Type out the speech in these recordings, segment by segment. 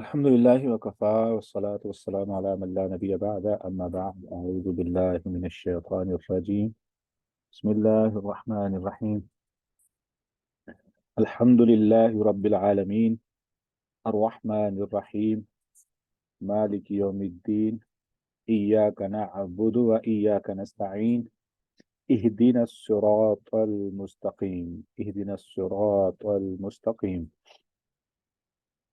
الحمد لله وكفى والصلاة والسلام على من لا نبي بعد أما بعد أعوذ بالله من الشيطان الرجيم بسم الله الرحمن الرحيم الحمد لله رب العالمين الرحمن الرحيم مالك يوم الدين إياك نعبد وإياك نستعين اهدنا الصراط المستقيم اهدنا الصراط المستقيم.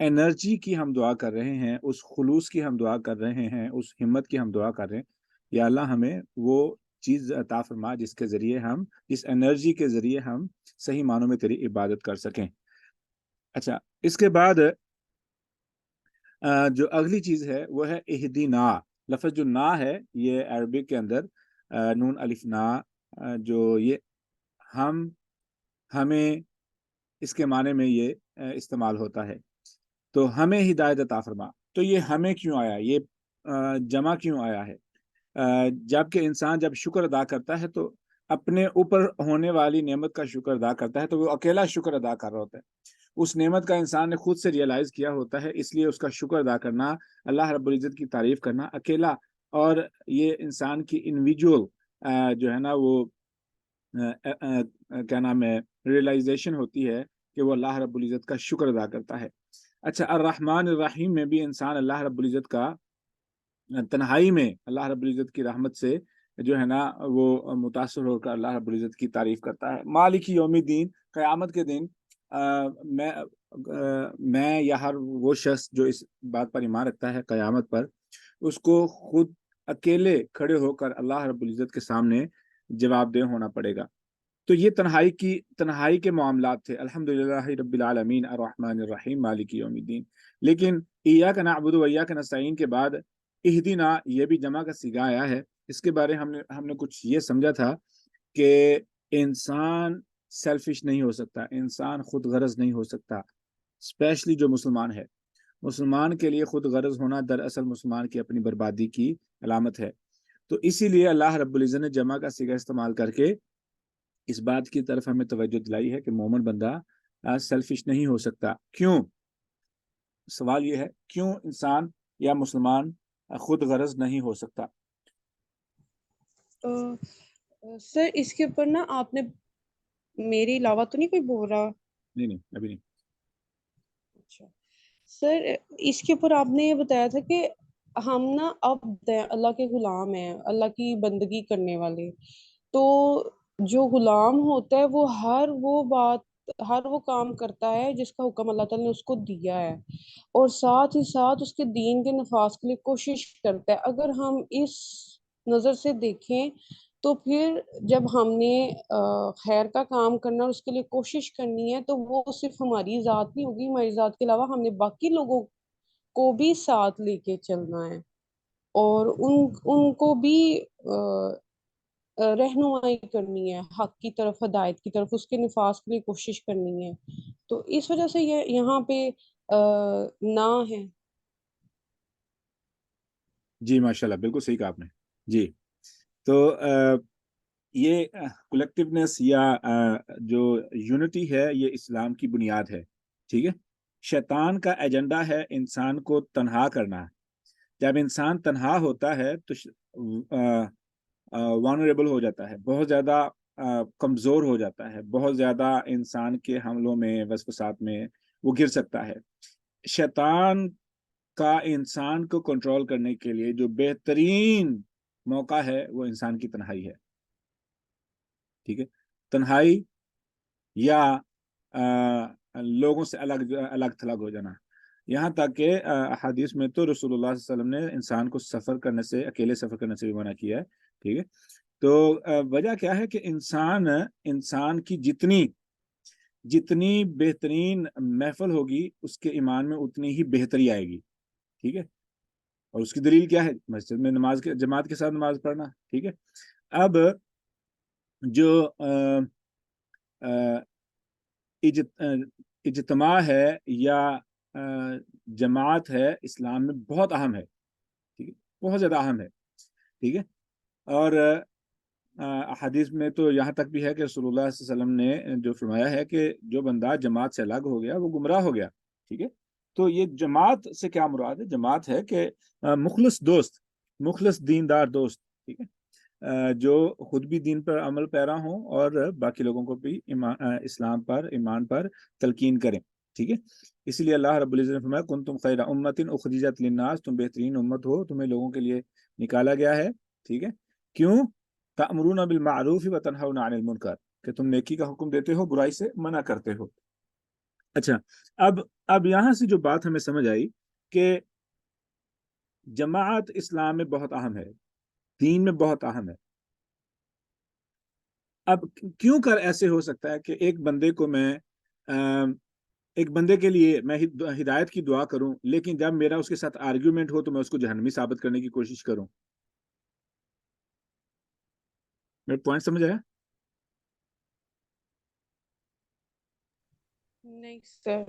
انرجی کی ہم دعا کر رہے ہیں، اس خلوص کی ہم دعا کر رہے ہیں، اس ہمت کی ہم دعا کر رہے ہیں، یا اللہ ہمیں وہ چیز عطا فرما جس کے ذریعے ہم، اس انرجی کے ذریعے ہم صحیح معنوں میں تیری عبادت کر سکیں۔ اچھا، اس کے بعد جو اگلی چیز ہے وہ ہے اہدینا۔ لفظ جو نا ہے یہ عربک کے اندر نون الف نا، جو یہ ہمیں اس کے معنی میں یہ استعمال ہوتا ہے، تو ہمیں ہدایت عطا فرما۔ تو یہ ہمیں کیوں آیا، یہ جمع کیوں آیا ہے؟ جبکہ انسان جب شکر ادا کرتا ہے تو اپنے اوپر ہونے والی نعمت کا شکر ادا کرتا ہے، تو وہ اکیلا شکر ادا کر رہا ہوتا ہے، اس نعمت کا انسان نے خود سے ریئلائز کیا ہوتا ہے، اس لیے اس کا شکر ادا کرنا، اللہ رب العزت کی تعریف کرنا اکیلا، اور یہ انسان کی انڈیویجول جو ہے نا وہ کیا نام ہے ریئلائزیشن ہوتی ہے کہ وہ اللہ رب العزت کا شکر ادا کرتا ہے۔ اچھا، الرحمن الرحیم میں بھی انسان اللہ رب العزت کا تنہائی میں اللہ رب العزت کی رحمت سے جو ہے نا وہ متاثر ہو کر اللہ رب العزت کی تعریف کرتا ہے۔ مالک یوم الدین، قیامت کے دن میں یا ہر وہ شخص جو اس بات پر ایمان رکھتا ہے قیامت پر، اس کو خود اکیلے کھڑے ہو کر اللہ رب العزت کے سامنے جواب دہ ہونا پڑے گا۔ تو یہ تنہائی کے معاملات تھے۔ الحمدللہ رب العالمین الرحمن الرحیم مالک یوم الدین۔ لیکن ایاک نعبد و ایاک نستعین کے بعد اہدینا یہ بھی جمع کا صیغہ آیا ہے۔ اس کے بارے ہم نے کچھ یہ سمجھا تھا کہ انسان سیلفش نہیں ہو سکتا، انسان خود غرض نہیں ہو سکتا، اسپیشلی جو مسلمان ہے۔ مسلمان کے لیے خود غرض ہونا دراصل مسلمان کی اپنی بربادی کی علامت ہے۔ تو اسی لیے اللہ رب العزت نے جمع کا صیغہ استعمال کر کے اس بات کی طرف ہمیں توجہ دلائی ہے کہ مومن بندہ سیلفش نہیں ہو سکتا۔ کیوں؟ سوال یہ ہے کیوں انسان یا مسلمان خود غرض نہیں ہو سکتا؟ سر اس کے اوپر نا آپ نے میرے علاوہ تو نہیں کوئی بول رہا؟ نہیں ابھی نہیں۔ اچھا سر، اس کے اوپر آپ نے یہ بتایا تھا کہ ہم نا اب اللہ کے غلام ہیں، اللہ کی بندگی کرنے والے، تو جو غلام ہوتا ہے وہ ہر وہ کام کرتا ہے جس کا حکم اللہ تعالیٰ نے اس کو دیا ہے، اور ساتھ ہی ساتھ اس کے دین کے نفاذ کے لیے کوشش کرتا ہے۔ اگر ہم اس نظر سے دیکھیں تو پھر جب ہم نے خیر کا کام کرنا اور اس کے لیے کوشش کرنی ہے تو وہ صرف ہماری ذات نہیں ہوگی، ہماری ذات کے علاوہ ہم نے باقی لوگوں کو بھی ساتھ لے کے چلنا ہے، اور ان کو بھی رہنمائی کرنی ہے حق کی طرف، ہدایت کی طرف، اس کے نفاذ کے لیے کوشش کرنی ہے۔ تو اس وجہ سے یہ یہاں پہ نہ ہے۔ جی ماشاءاللہ، بالکل صحیح کہا آپ نے۔ جی، تو یہ کلیکٹیونیس یا جو یونٹی ہے یہ اسلام کی بنیاد ہے، ٹھیک ہے۔ شیطان کا ایجنڈا ہے انسان کو تنہا کرنا۔ جب انسان تنہا ہوتا ہے تو وانریبل ہو جاتا ہے، بہت زیادہ کمزور ہو جاتا ہے، بہت زیادہ انسان کے حملوں میں وسوسات میں وہ گر سکتا ہے۔ شیطان کا انسان کو کنٹرول کرنے کے لیے جو بہترین موقع ہے وہ انسان کی تنہائی ہے، ٹھیک ہے۔ تنہائی یا لوگوں سے الگ تھلگ ہو جانا، یہاں تک کہ حدیث میں تو رسول اللہ صلی اللہ علیہ وسلم نے انسان کو سفر کرنے سے، اکیلے سفر کرنے سے بھی منع کیا ہے، ٹھیک ہے۔ تو وجہ کیا ہے کہ انسان کی جتنی بہترین محفل ہوگی اس کے ایمان میں اتنی ہی بہتری آئے گی، ٹھیک ہے۔ اور اس کی دلیل کیا ہے؟ مسجد میں جماعت کے ساتھ نماز پڑھنا، ٹھیک ہے۔ اب جو اجتماع ہے یا جماعت ہے اسلام میں بہت اہم ہے، ٹھیک ہے، بہت زیادہ اہم ہے، ٹھیک ہے۔ اور حدیث میں تو یہاں تک بھی ہے کہ رسول اللہ صلی اللہ علیہ وسلم نے جو فرمایا ہے کہ جو بندہ جماعت سے الگ ہو گیا وہ گمراہ ہو گیا، ٹھیک ہے۔ تو یہ جماعت سے کیا مراد ہے؟ جماعت ہے کہ مخلص دوست، مخلص دیندار دوست، ٹھیک ہے، جو خود بھی دین پر عمل پیرا ہوں اور باقی لوگوں کو بھی اسلام پر، ایمان پر تلقین کریں، ٹھیک ہے۔ اسی لیے اللہ رب العزت نے فرمایا کنتم خیر امۃ اخرجت للناس، تم بہترین امت ہو، تمہیں لوگوں کے لیے نکالا گیا ہے، ٹھیک ہے۔ کیوں؟ تأمرون بالمعروف وتنہون عن المنکر، کہ تم نیکی کا حکم دیتے ہو، برائی سے منع کرتے ہو۔ اچھا، اب یہاں سے جو بات ہمیں سمجھ آئی کہ جماعت اسلام میں بہت اہم ہے، دین میں بہت اہم ہے. اب کیوں کر ایسے ہو سکتا ہے کہ ایک بندے کو میں ایک بندے کے لیے میں ہدایت کی دعا کروں، لیکن جب میرا اس کے ساتھ آرگیومنٹ ہو تو میں اس کو جہنمی ثابت کرنے کی کوشش کروں؟ میرا پوائنٹ سمجھ آیا؟ نہیں سر.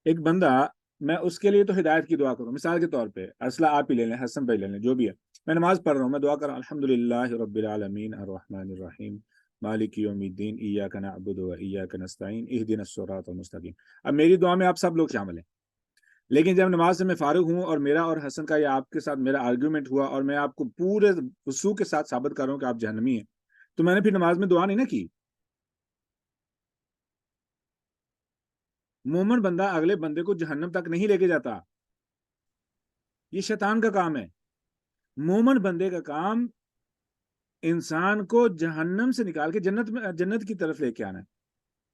ایک بندہ، میں اس کے لیے تو ہدایت کی دعا کروں، مثال کے طور پہ ارسلہ آپ ہی لے لیں، حسن بھائی لے لیں، جو بھی ہے، میں نماز پڑھ رہا ہوں، میں دعا کر رہا ہوں الحمدللہ رب العالمین الرحمن الرحیم مالک یوم الدین ایاک نعبد و ایاک نستعین اہدنا الصراط المستقیم. اب میری دعا میں آپ سب لوگ شامل ہیں، لیکن جب نماز سے میں فارغ ہوں اور میرا اور حسن کا یا آپ کے ساتھ میرا آرگیومنٹ ہوا اور میں آپ کو پورے وضوح کے ساتھ ثابت کر رہا ہوں کہ آپ جہنمی ہیں، تو میں نے پھر نماز میں دعا نہیں نہ کی. مومن بندہ اگلے بندے کو جہنم تک نہیں لے کے جاتا، یہ شیطان کا کام ہے. مومن بندے کا کام انسان کو جہنم سے نکال کے جنت کی طرف لے کے آنا ہے.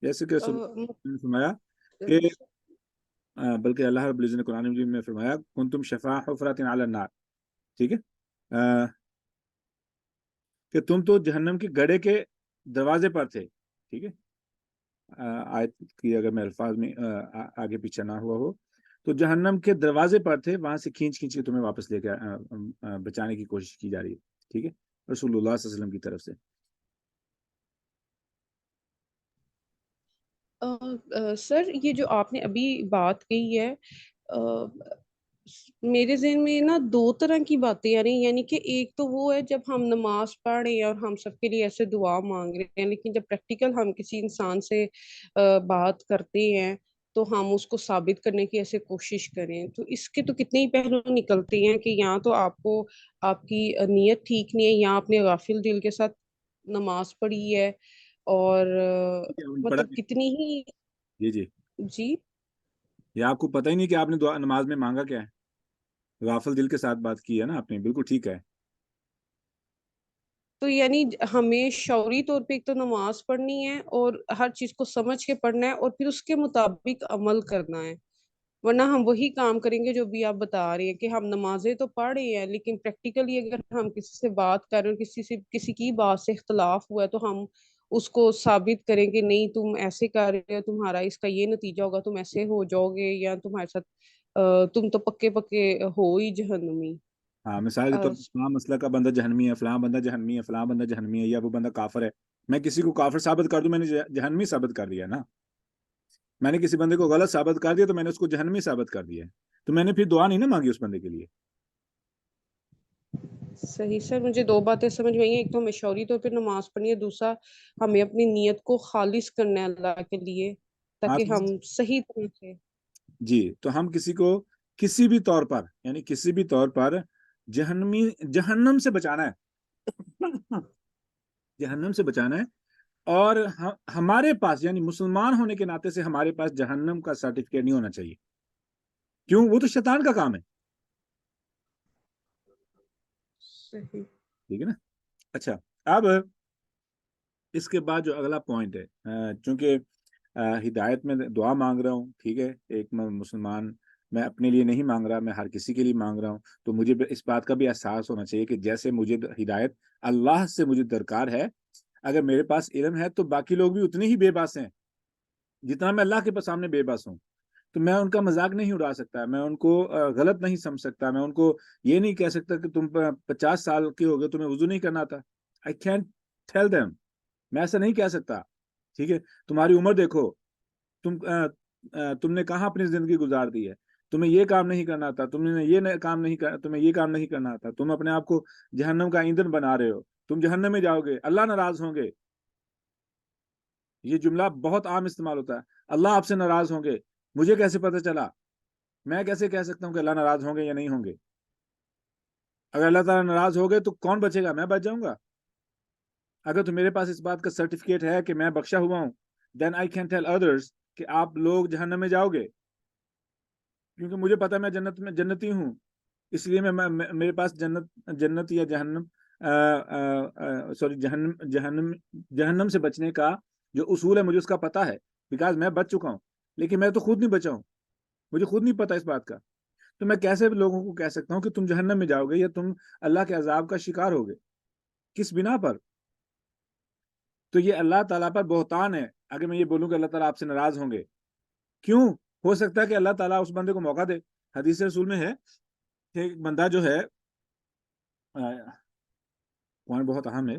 جیسے کہ نے فرمایا کہ بلکہ اللہ رب العزت نے قرآن مجید میں فرمایا کنتم شفا حفرۃ علی النار، ٹھیک ہے، کہ تم تو جہنم کے گڑھے کے دروازے پر تھے. ٹھیک ہے، آیت کی اگر میں الفاظ میں آگے پیچھے نہ ہوا ہو تو جہنم کے دروازے پر تھے، وہاں سے کھینچ کے تمہیں واپس لے کے بچانے کی کوشش کی جا رہی ہے. ٹھیک ہے، رسول اللہ صلی اللہ علیہ وسلم کی طرف سے. سر یہ جو آپ نے ابھی بات کہی ہے، میرے ذہن میں نا دو طرح کی باتیں آ رہی ہیں. یعنی کہ ایک تو وہ ہے جب ہم نماز پڑھ رہے ہیں اور ہم سب کے لیے ایسے دعا مانگ رہے ہیں، لیکن جب پریکٹیکل ہم کسی انسان سے بات کرتے ہیں تو ہم اس کو ثابت کرنے کی ایسے کوشش کریں، تو اس کے تو کتنے ہی پہلو نکلتے ہیں کہ یہاں تو آپ کو آپ کی نیت ٹھیک نہیں ہے، یہاں آپ نے غافل دل کے ساتھ نماز پڑھی ہے، اور پڑھا مطلب کتنی ہی. جی جی، جی. یہ آپ کو پتہ ہی نہیں کہ آپ نے دعا نماز میں مانگا کیا ہے، غافل دل کے ساتھ بات کی ہے نا آپ نے، بالکل ٹھیک ہے. تو یعنی ہمیں شعوری طور پہ ایک تو نماز پڑھنی ہے اور ہر چیز کو سمجھ کے پڑھنا ہے اور پھر اس کے مطابق عمل کرنا ہے، ورنہ ہم وہی کام کریں گے جو بھی آپ بتا رہے ہیں کہ ہم نمازیں تو پڑھ رہے ہیں لیکن پریکٹیکلی اگر ہم کسی سے بات کر رہے ہیں، کسی کی بات سے اختلاف ہوا ہے تو ہم اس کو ثابت کریں کہ نہیں تم ایسے کر رہے ہو، تمہارا اس کا یہ نتیجہ ہوگا، تم ایسے ہو جاؤ گے، یا تمہارے ساتھ تم تو پکے پکے ہو ہی جہنمی. ہاں، مثال کے طور پر فلاں مسئلہ کا بندہ جہنمی ہے، فلاں بندہ جہنمی ہے، فلاں بندہ جہنمی ہے، یا وہ بندہ کافر ہے. میں کسی کو کافر ثابت کر دوں، میں نے جہنمی ثابت کر دیا نا. میں نے کسی بندے کو غلط ثابت کر دیا تو میں نے اس کو جہنمی ثابت کر دیا ہے، تو میں نے پھر دعا نہیں نا مانگی اس بندے کے لیے. صحیح سر، مجھے دو باتیں سمجھ میں آئی ہیں. ایک تو ہمیں شعوری طور پہ نماز پڑھنی ہے، دوسرا ہمیں اپنی نیت کو خالص کرنا ہے اللہ کے لیے ہاں تاکہ ہم صحیح طرح سے. جی، تو ہم کسی کو کسی بھی طور پر، یعنی کسی بھی طور پر جہنم سے بچانا ہے، جہنم سے بچانا ہے. اور ہمارے پاس یعنی مسلمان ہونے کے ناطے سے ہمارے پاس جہنم کا سرٹیفکیٹ نہیں ہونا چاہیے. کیوں؟ وہ تو شیطان کا کام ہے. صحیح. ٹھیک ہے نا. اچھا، اب اس کے بعد جو اگلا پوائنٹ ہے، چونکہ ہدایت میں دعا مانگ رہا ہوں، ٹھیک ہے، ایک مسلمان، میں اپنے لیے نہیں مانگ رہا، میں ہر کسی کے لیے مانگ رہا ہوں، تو مجھے اس بات کا بھی احساس ہونا چاہیے کہ جیسے مجھے ہدایت اللہ سے مجھے درکار ہے، اگر میرے پاس علم ہے تو باقی لوگ بھی اتنے ہی بے بس ہیں جتنا میں اللہ کے سامنے بے بس ہوں. تو میں ان کا مذاق نہیں اڑا سکتا، میں ان کو غلط نہیں سمجھ سکتا، میں ان کو یہ نہیں کہہ سکتا کہ تم 50 سال کے ہو گئے تمہیں وضو نہیں کرنا آتا. I can't tell them، میں ایسا نہیں کہہ سکتا. ٹھیک ہے، تمہاری عمر دیکھو، تم نے کہاں اپنی زندگی گزار دی ہے، تمہیں یہ کام نہیں کرنا تھا، تمہیں یہ کام نہیں کرنا تھا، تم اپنے آپ کو جہنم کا ایندھن بنا رہے ہو، تم جہنم میں جاؤ گے، اللہ ناراض ہوں گے. یہ جملہ بہت عام استعمال ہوتا ہے، اللہ آپ سے ناراض ہوں گے. مجھے کیسے پتہ چلا؟ میں کیسے کہہ سکتا ہوں کہ اللہ ناراض ہوں گے یا نہیں ہوں گے؟ اگر اللہ تعالیٰ ناراض ہو گئے تو کون بچے گا؟ میں بچ جاؤں گا. اگر تو میرے پاس اس بات کا سرٹیفکیٹ ہے کہ میں بخشا ہوا ہوں، then I can tell others کہ آپ لوگ جہنم میں جاؤ گے، کیونکہ مجھے پتا میں جنتی ہوں، اس لیے میرے پاس جنت یا جہنم سوری جہنم سے بچنے کا جو اصول ہے مجھے اس کا پتا ہے، بیکاز میں بچ چکا ہوں. لیکن میں تو خود نہیں بچا ہوں. مجھے خود نہیں پتا اس بات کا، تو میں کیسے لوگوں کو کہہ سکتا ہوں کہ تم جہنم میں جاؤ گے یا تم اللہ کے عذاب کا شکار ہوگے؟ کس بنا پر؟ تو یہ اللہ تعالیٰ پر بہتان ہے اگر میں یہ بولوں کہ اللہ تعالیٰ آپ سے ناراض ہوں گے. کیوں؟ ہو سکتا ہے کہ اللہ تعالیٰ اس بندے کو موقع دے. حدیث رسول میں ہے کہ ایک بندہ جو ہے پوائنٹ بہت اہم ہے،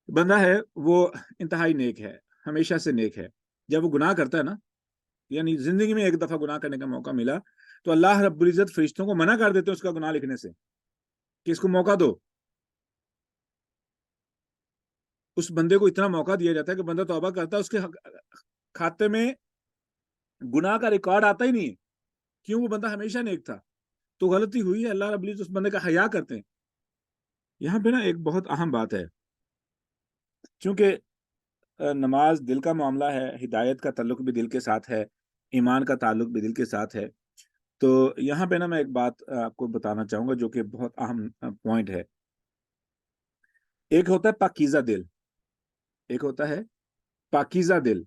بندہ ہے وہ انتہائی نیک ہے، ہمیشہ سے نیک ہے. جب وہ گناہ کرتا ہے نا، یعنی زندگی میں ایک دفعہ گناہ کرنے کا موقع ملا تو اللہ رب العزت فرشتوں کو منع کر دیتے ہیں اس کا گناہ لکھنے سے کہ اس کو موقع دو. اس بندے کو اتنا موقع دیا جاتا ہے کہ بندہ توبہ کرتا ہے، اس کے کھاتے میں گناہ کا ریکارڈ آتا ہی نہیں ہے. کیوں؟ وہ بندہ ہمیشہ نیک تھا. تو غلطی ہوئی ہے، اللہ رب العزت اس بندے کا حیا کرتے ہیں. یہاں پہ نا ایک بہت اہم بات ہے، چونکہ نماز دل کا معاملہ ہے، ہدایت کا تعلق بھی دل کے ساتھ ہے، ایمان کا تعلق بھی دل کے ساتھ ہے. تو یہاں پہ نا میں ایک بات آپ کو بتانا چاہوں گا جو کہ بہت اہم پوائنٹ ہے. ایک ہوتا ہے پاکیزہ دل، ایک ہوتا ہے پاکیزہ دل،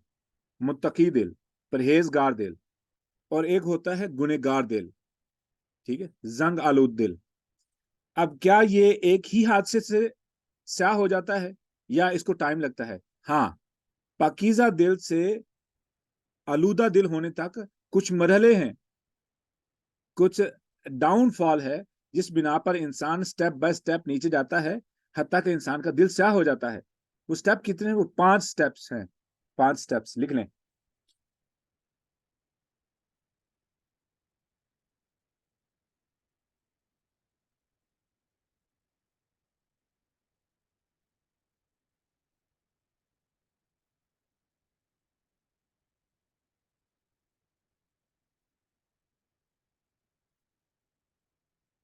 متقی دل، پرہیزگار دل، اور ایک ہوتا ہے گنہگار دل، ٹھیک ہے، زنگ آلود دل. اب کیا یہ ایک ہی حادثے سے سیاہ ہو جاتا ہے یا اس کو ٹائم لگتا ہے؟ ہاں، پاکیزہ دل سے آلودہ دل ہونے تک کچھ مرحلے ہیں، کچھ ڈاؤن فال ہے جس بنا پر انسان سٹیپ بائی سٹیپ نیچے جاتا ہے حتیٰ کہ انسان کا دل سیاہ ہو جاتا ہے. وہ سٹیپ کتنے ہیں؟ وہ 5 سٹیپس ہیں. 5 سٹیپس لکھ لیں.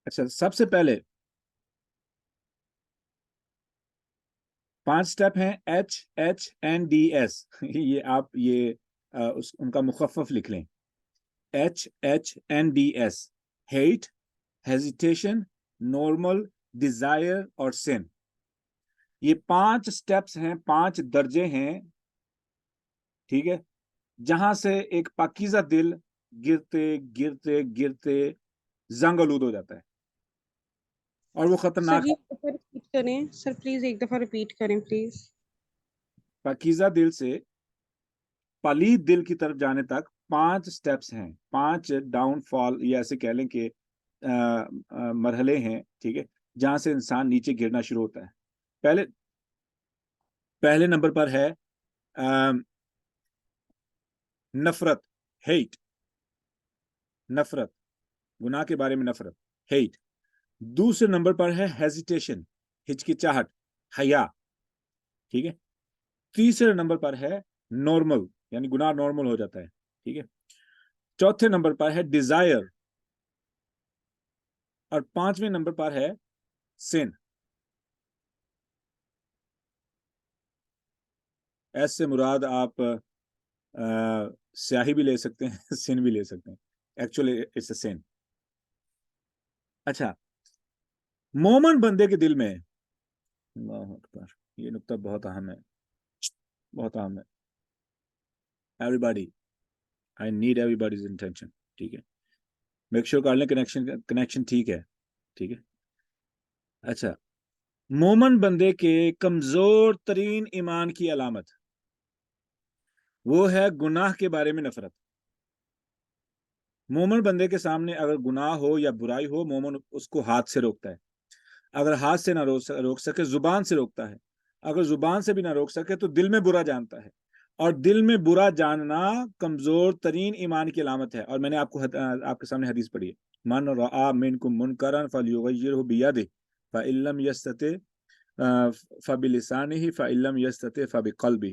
اچھا، سب سے پہلے 5 سٹیپ ہیں HHNDS. یہ آپ یہ ان کا مخفف لکھ لیں. HHNDS: hate, hesitation, normal, desire اور سن. یہ 5 سٹیپس ہیں، 5 درجے ہیں، ٹھیک ہے، جہاں سے ایک پاکیزہ دل گرتے گرتے گرتے زنگ آلود ہو جاتا ہے اور وہ سر خطرناک. یہ ایک دفعہ ریپیٹ کریں سر، پلیز ایک دفعہ ریپیٹ کریں پلیز. پاکیزہ دل سے پلید دل کی طرف جانے تک 5 سٹیپس ہیں، 5 ڈاؤن فال یا ایسے کہہ لیں کہ مرحلے ہیں، ٹھیک ہے، جہاں سے انسان نیچے گرنا شروع ہوتا ہے. پہلے نمبر پر ہے نفرت، ہیٹ، نفرت، گناہ کے بارے میں نفرت، ہیٹ. دوسرے نمبر پر ہے ہیزیٹیشن، ہچکچاہٹ، حیا، ٹھیک ہے. تیسرے نمبر پر ہے نارمل، یعنی گناہ نارمل ہو جاتا ہے، ٹھیک ہے. چوتھے نمبر پر ہے ڈیزائر، اور 5ویں نمبر پر ہے سن. ایس سے مراد آپ سیاہی بھی لے سکتے ہیں، سن بھی لے سکتے ہیں. ایکچولی اٹس اے سن. اچھا، مومن بندے کے دل میں، اللہ اکبر، یہ نقطہ بہت اہم ہے، بہت اہم ہے. Every I need everybody's attention. ٹھیک ہے، میک شور کر لیں کنیکشن ٹھیک ہے، ٹھیک ہے. اچھا، مومن بندے کے کمزور ترین ایمان کی علامت وہ ہے گناہ کے بارے میں نفرت. مومن بندے کے سامنے اگر گناہ ہو یا برائی ہو، مومن اس کو ہاتھ سے روکتا ہے. اگر ہاتھ سے نہ روک سکے، زبان سے روکتا ہے. اگر زبان سے بھی نہ روک سکے تو دل میں برا جانتا ہے، اور دل میں برا جاننا کمزور ترین ایمان کی علامت ہے. اور میں نے آپ کے سامنے حدیث پڑھی ہے، من رآ منکم منکرا فلیغیرہ بیدہ فإن لم یستطع فبلسانہ فإن لم یستطع فبقلبہ.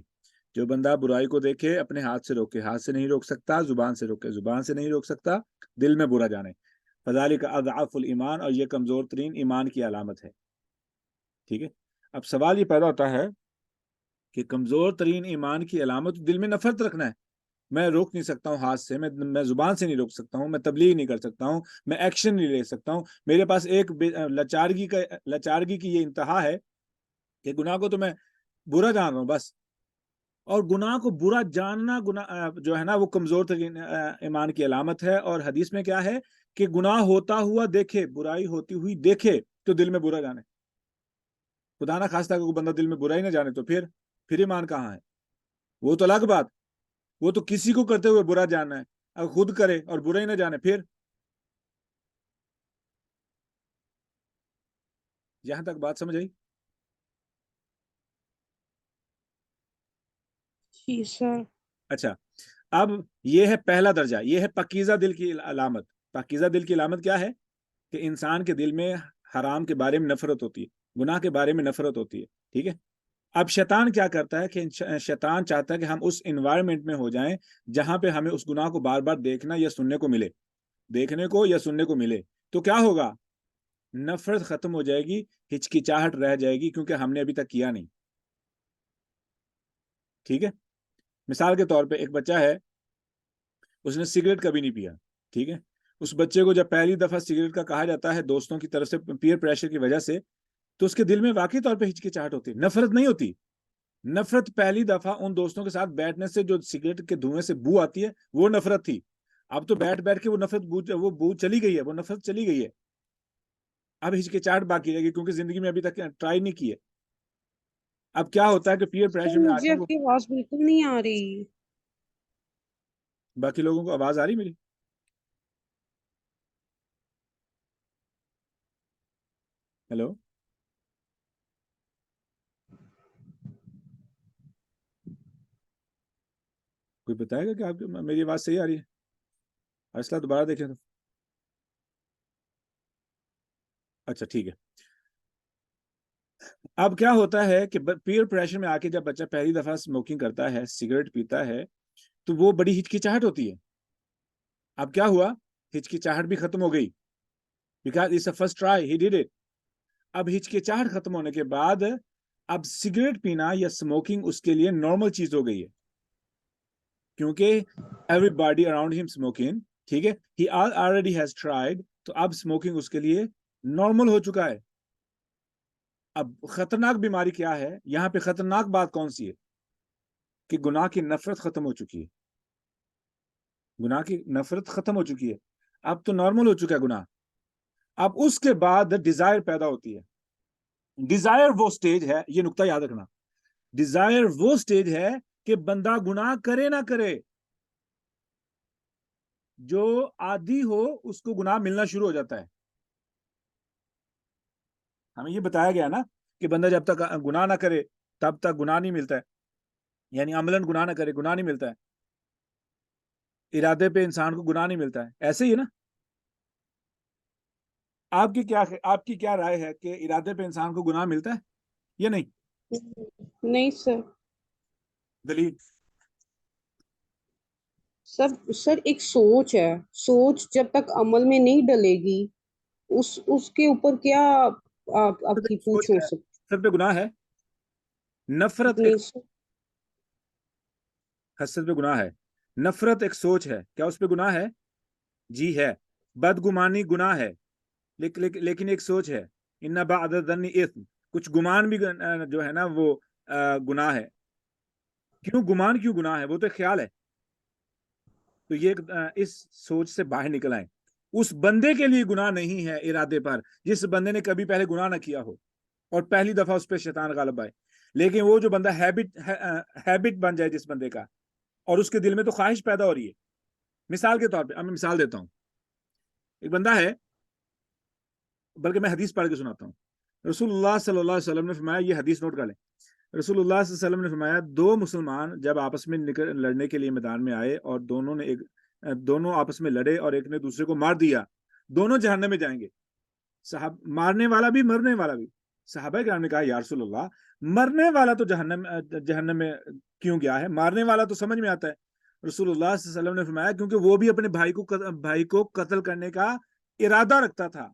جو بندہ برائی کو دیکھے اپنے ہاتھ سے روکے، ہاتھ سے نہیں روک سکتا، زبان سے روکے، زبان سے نہیں روک سکتا، دل میں برا جانے. فذالک اضعف الایمان، اور یہ کمزور ترین ایمان کی علامت ہے. ٹھیک ہے. اب سوال یہ پیدا ہوتا ہے کہ کمزور ترین ایمان کی علامت دل میں نفرت رکھنا ہے. میں روک نہیں سکتا ہوں ہاتھ سے، میں زبان سے نہیں روک سکتا ہوں، میں تبلیغ نہیں کر سکتا ہوں، میں ایکشن نہیں لے سکتا ہوں. میرے پاس ایک لاچارگی کی یہ انتہا ہے کہ گناہ کو تو میں برا جان رہا ہوں بس، اور گناہ کو برا جاننا گناہ جو ہے نا وہ کمزور ترین ایمان کی علامت ہے. اور حدیث میں کیا ہے کہ گناہ ہوتا ہوا دیکھے, برائی ہوتی ہوئی دیکھے تو دل میں برا جانے. خدا نہ خواستہ کہ کوئی بندہ دل میں برائی نہ جانے تو پھر ایمان کہاں ہے؟ وہ تو الگ بات, وہ تو کسی کو کرتے ہوئے برا جاننا ہے. اگر خود کرے اور برا ہی نہ جانے پھر. یہاں تک بات سمجھ آئی؟ جی سر. اچھا, اب یہ ہے پہلا درجہ, یہ ہے پاکیزہ دل کی علامت. پاکیزہ دل کی علامت کیا ہے؟ کہ انسان کے دل میں حرام کے بارے میں نفرت ہوتی ہے, گناہ کے بارے میں نفرت ہوتی ہے. ٹھیک ہے. اب شیطان کیا کرتا ہے کہ شیطان چاہتا ہے کہ ہم اس انوائرمنٹ میں ہو جائیں جہاں پہ ہمیں اس گناہ کو بار بار دیکھنا یا سننے کو ملے, دیکھنے کو یا سننے کو ملے. تو کیا ہوگا؟ نفرت ختم ہو جائے گی, ہچکچاہٹ رہ جائے گی کیونکہ ہم نے ابھی تک کیا نہیں. ٹھیک ہے. مثال کے طور پہ ایک بچہ ہے, اس نے سگریٹ کبھی نہیں پیا. ٹھیک ہے. اس بچے کو جب پہلی دفعہ سگریٹ کا کہا جاتا ہے دوستوں کی طرف سے پیئر پریشر کی وجہ سے, تو اس کے دل میں واقعی طور پہ ہچکچاہٹ ہوتی, نفرت نہیں ہوتی. نفرت پہلی دفعہ ان دوستوں کے ساتھ بیٹھنے سے جو سگریٹ کے دھوئیں سے بو آتی ہے وہ نفرت تھی. اب تو بیٹھ بیٹھ کے وہ نفرت وہ بو چلی گئی ہے, وہ نفرت چلی گئی ہے. اب ہچکچاہٹ باقی رہے گی کیونکہ زندگی میں ابھی تک ٹرائی نہیں کی ہے. اب کیا ہوتا ہے کہ پیئر سر پریشر میں آ مجھے کے آپ وہ, کی آواز بالکل نہیں آ رہی. باقی لوگوں کو آواز آ رہی میری؟ ہیلو, کوئی بتائے گا کہ آپ میری آواز صحیح آ رہی ہے؟ اصلا دوبارہ دیکھیں تو. اچھا ٹھیک ہے. اب کیا ہوتا ہے کہ پیئر پریشر میں آ کے جب بچہ پہلی دفعہ اسموکنگ کرتا ہے, سگریٹ پیتا ہے, تو وہ بڑی ہچکچاہٹ ہوتی ہے. اب کیا ہوا؟ ہچکچاہٹ بھی ختم ہو گئی because it's a first try, he did it. اب ہچکچاہٹ ختم ہونے کے بعد اب سگریٹ پینا یا اسموکنگ اس کے لیے نارمل چیز ہو گئی ہے کیونکہ ایوری باڈی اراؤنڈ ہم اسموکنگ. ٹھیک ہے. he already has tried, تو اب اسموکنگ اس کے لیے نارمل ہو چکا ہے. اب خطرناک بیماری کیا ہے یہاں پہ؟ خطرناک بات کون سی ہے؟ کہ گناہ کی نفرت ختم ہو چکی ہے. گناہ کی نفرت ختم ہو چکی ہے, اب تو نارمل ہو چکا ہے گناہ. اب اس کے بعد ڈیزائر پیدا ہوتی ہے. ڈیزائر وہ سٹیج ہے, یہ نقطہ یاد رکھنا, ڈیزائر وہ سٹیج ہے کہ بندہ گناہ کرے نہ کرے, جو عادی ہو اس کو گناہ ملنا شروع ہو جاتا ہے. ہمیں یہ بتایا گیا نا کہ بندہ جب تک گناہ نہ کرے تب تک گناہ نہیں ملتا ہے, یعنی عملاً گناہ نہ کرے گناہ نہیں ملتا ہے, ارادے پہ انسان کو گناہ نہیں ملتا ہے. ایسے ہی ہے نا؟ آپ کی کیا رائے ہے کہ ارادے پہ انسان کو گناہ ملتا ہے یا نہیں؟ نہیں سر. دلیل؟ سر ایک سوچ ہے, سوچ جب تک عمل میں نہیں ڈلے گی اس کے اوپر کیا آپ کی پوچھ ہو سکتی. سب پہ گناہ ہے. نفرت ایک نہیں سر. حسد پہ گناہ ہے. نفرت ایک سوچ ہے, کیا اس پہ گناہ ہے؟ جی ہے. بدگمانی گناہ ہے, لیکن ایک سوچ ہے. ان بعد الظن اثم, کچھ گمان بھی جو ہے نا وہ گناہ ہے. کیوں گمان کیوں گناہ ہے؟ وہ تو خیال ہے. تو یہ اس سوچ سے باہر نکل آئیں. اس بندے کے لیے گناہ نہیں ہے ارادے پر جس بندے نے کبھی پہلے گناہ نہ کیا ہو اور پہلی دفعہ اس پہ شیطان غالب آئے. لیکن وہ جو بندہ ہیبٹ بن جائے جس بندے کا, اور اس کے دل میں تو خواہش پیدا ہو رہی ہے. مثال کے طور پہ میں مثال دیتا ہوں. ایک بندہ ہے, بلکہ میں حدیث پڑھ کے سناتا ہوں. رسول اللہ صلی اللہ علیہ وسلم نے فرمایا, یہ حدیث نوٹ کر لیں, رسول اللہ صلی اللہ علیہ وسلم نے فرمایا, دو مسلمان جب آپس میں لڑنے کے لیے میدان میں آئے اور دونوں آپس میں لڑے اور ایک نے دوسرے کو مار دیا, دونوں جہنم میں جائیں گے. مارنے والا بھی مرنے والا بھی. صحابہ کرام نے کہا یا رسول اللہ, مرنے والا تو جہنم میں کیوں گیا ہے, مارنے والا تو سمجھ میں آتا ہے. رسول اللہ صلی اللہ علیہ وسلم نے فرمایا کیونکہ وہ بھی اپنے بھائی کو قتل کرنے کا ارادہ رکھتا تھا,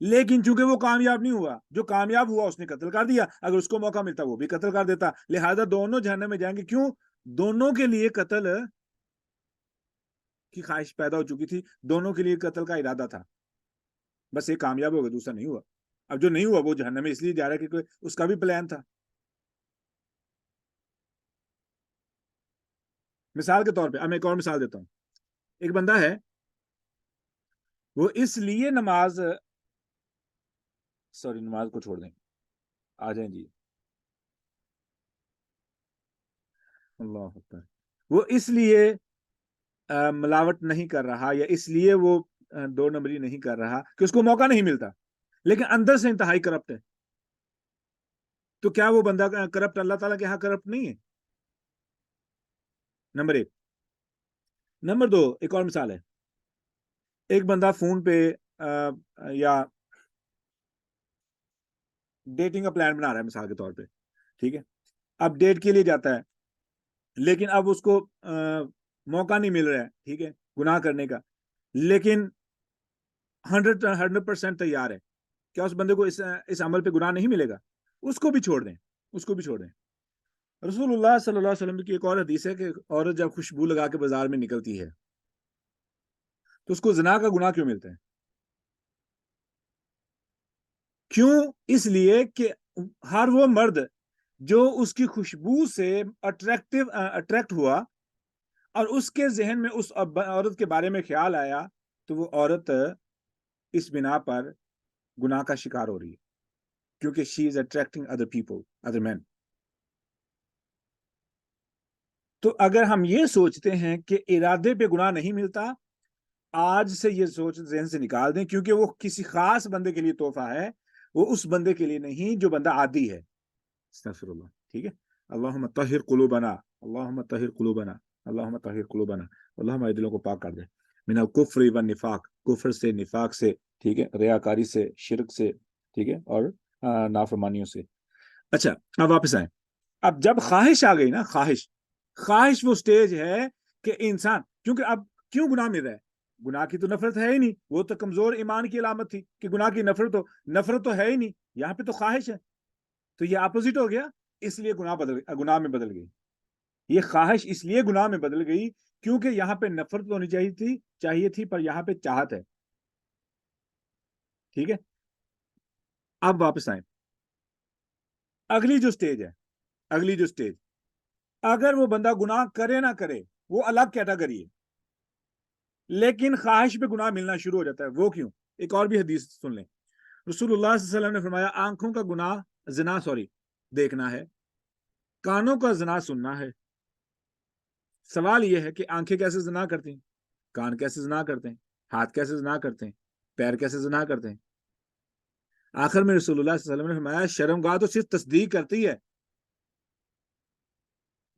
لیکن چونکہ وہ کامیاب نہیں ہوا, جو کامیاب ہوا اس نے قتل کر دیا, اگر اس کو موقع ملتا وہ بھی قتل کر دیتا, لہذا دونوں جہنم میں جائیں گے. کیوں؟ دونوں کے لیے قتل کی خواہش پیدا ہو چکی تھی, دونوں کے لیے قتل کا ارادہ تھا, بس ایک کامیاب ہو گیا دوسرا نہیں ہوا. اب جو نہیں ہوا وہ جہنم میں اس لیے جا رہا ہے کہ اس کا بھی پلان تھا. مثال کے طور پہ اب میں ایک اور مثال دیتا ہوں. ایک بندہ ہے, وہ اس لیے نماز کو چھوڑ دیں, آ جائیں جی, اللہ اکبر, وہ اس لیے ملاوٹ نہیں کر رہا یا اس لیے وہ 2 نمبری نہیں کر رہا کہ اس کو موقع نہیں ملتا, لیکن اندر سے انتہائی کرپٹ ہے. تو کیا وہ بندہ کرپٹ اللہ تعالیٰ کے ہاں کرپٹ نہیں ہے؟ نمبر 1. نمبر 2, ایک اور مثال ہے. ایک بندہ فون پہ یا ڈیٹنگ کا پلان بنا رہا ہے مثال کے طور پہ, ٹھیک ہے, اب ڈیٹ کے لیے جاتا ہے, لیکن اب اس کو موقع نہیں مل رہا ہے, ٹھیک ہے, گناہ کرنے کا, لیکن 100% تیار ہے. کیا اس بندے کو اس عمل پہ گناہ نہیں ملے گا؟ اس کو بھی چھوڑ دیں, اس کو بھی چھوڑ دیں. رسول اللہ صلی اللہ علیہ وسلم کی ایک اور حدیث ہے کہ عورت جب خوشبو لگا کے بازار میں نکلتی ہے تو اس کو زنا کا گناہ کیوں ملتا ہے؟ کیوں؟ اس لیے کہ ہر وہ مرد جو اس کی خوشبو سے اٹریکٹ ہوا اور اس کے ذہن میں اس عورت کے بارے میں خیال آیا, تو وہ عورت اس بنا پر گناہ کا شکار ہو رہی ہے, کیونکہ she is attracting other people, other men. تو اگر ہم یہ سوچتے ہیں کہ ارادے پہ گناہ نہیں ملتا, آج سے یہ سوچ ذہن سے نکال دیں, کیونکہ وہ کسی خاص بندے کے لیے تحفہ ہے, وہ اس بندے کے لیے نہیں جو بندہ عادی ہے. استغفر اللہ, ٹھیک ہے. اللہم طہر قلوبنا, اللہم طہر قلوبنا, اللہم طہر قلوبنا, اللہ ہمارے دلوں کو پاک کر دے من الکفر والنفاق, کفر سے, نفاق سے, ٹھیک ہے, ریاکاری سے, شرک سے, ٹھیک ہے, اور نافرمانیوں سے. اچھا, اب واپس آئیں. اب جب خواہش آ گئی نا, خواہش وہ سٹیج ہے کہ انسان, کیونکہ اب کیوں گناہ مل رہا ہے؟ گناہ کی تو نفرت ہے ہی نہیں, وہ تو کمزور ایمان کی علامت تھی کہ گناہ کی نفرت تو ہے ہی نہیں, یہاں پہ تو خواہش ہے, تو یہ اپوزٹ ہو گیا, اس لیے گناہ میں بدل گئی. یہ خواہش اس لیے گناہ میں بدل گئی کیونکہ یہاں پہ نفرت ہونی چاہیے تھی, پر یہاں پہ چاہت ہے. ٹھیک ہے, اب واپس آئیں. اگلی جو سٹیج, اگر وہ بندہ گناہ کرے نہ کرے وہ الگ کیٹاگری ہے, لیکن خواہش پہ گناہ ملنا شروع ہو جاتا ہے. وہ کیوں؟ ایک اور بھی حدیث سن لیں. رسول اللہ صلی اللہ علیہ وسلم نے فرمایا, آنکھوں کا زنا دیکھنا ہے, کانوں کا زنا سننا ہے. سوال یہ ہے کہ آنکھیں کیسے زنا کرتی ہیں, کان کیسے زنا کرتے ہیں, ہاتھ کیسے زنا کرتے ہیں, پیر کیسے زنا کرتے ہیں؟ آخر میں رسول اللہ صلی اللہ علیہ وسلم نے فرمایا, شرمگاہ تو صرف تصدیق کرتی ہے.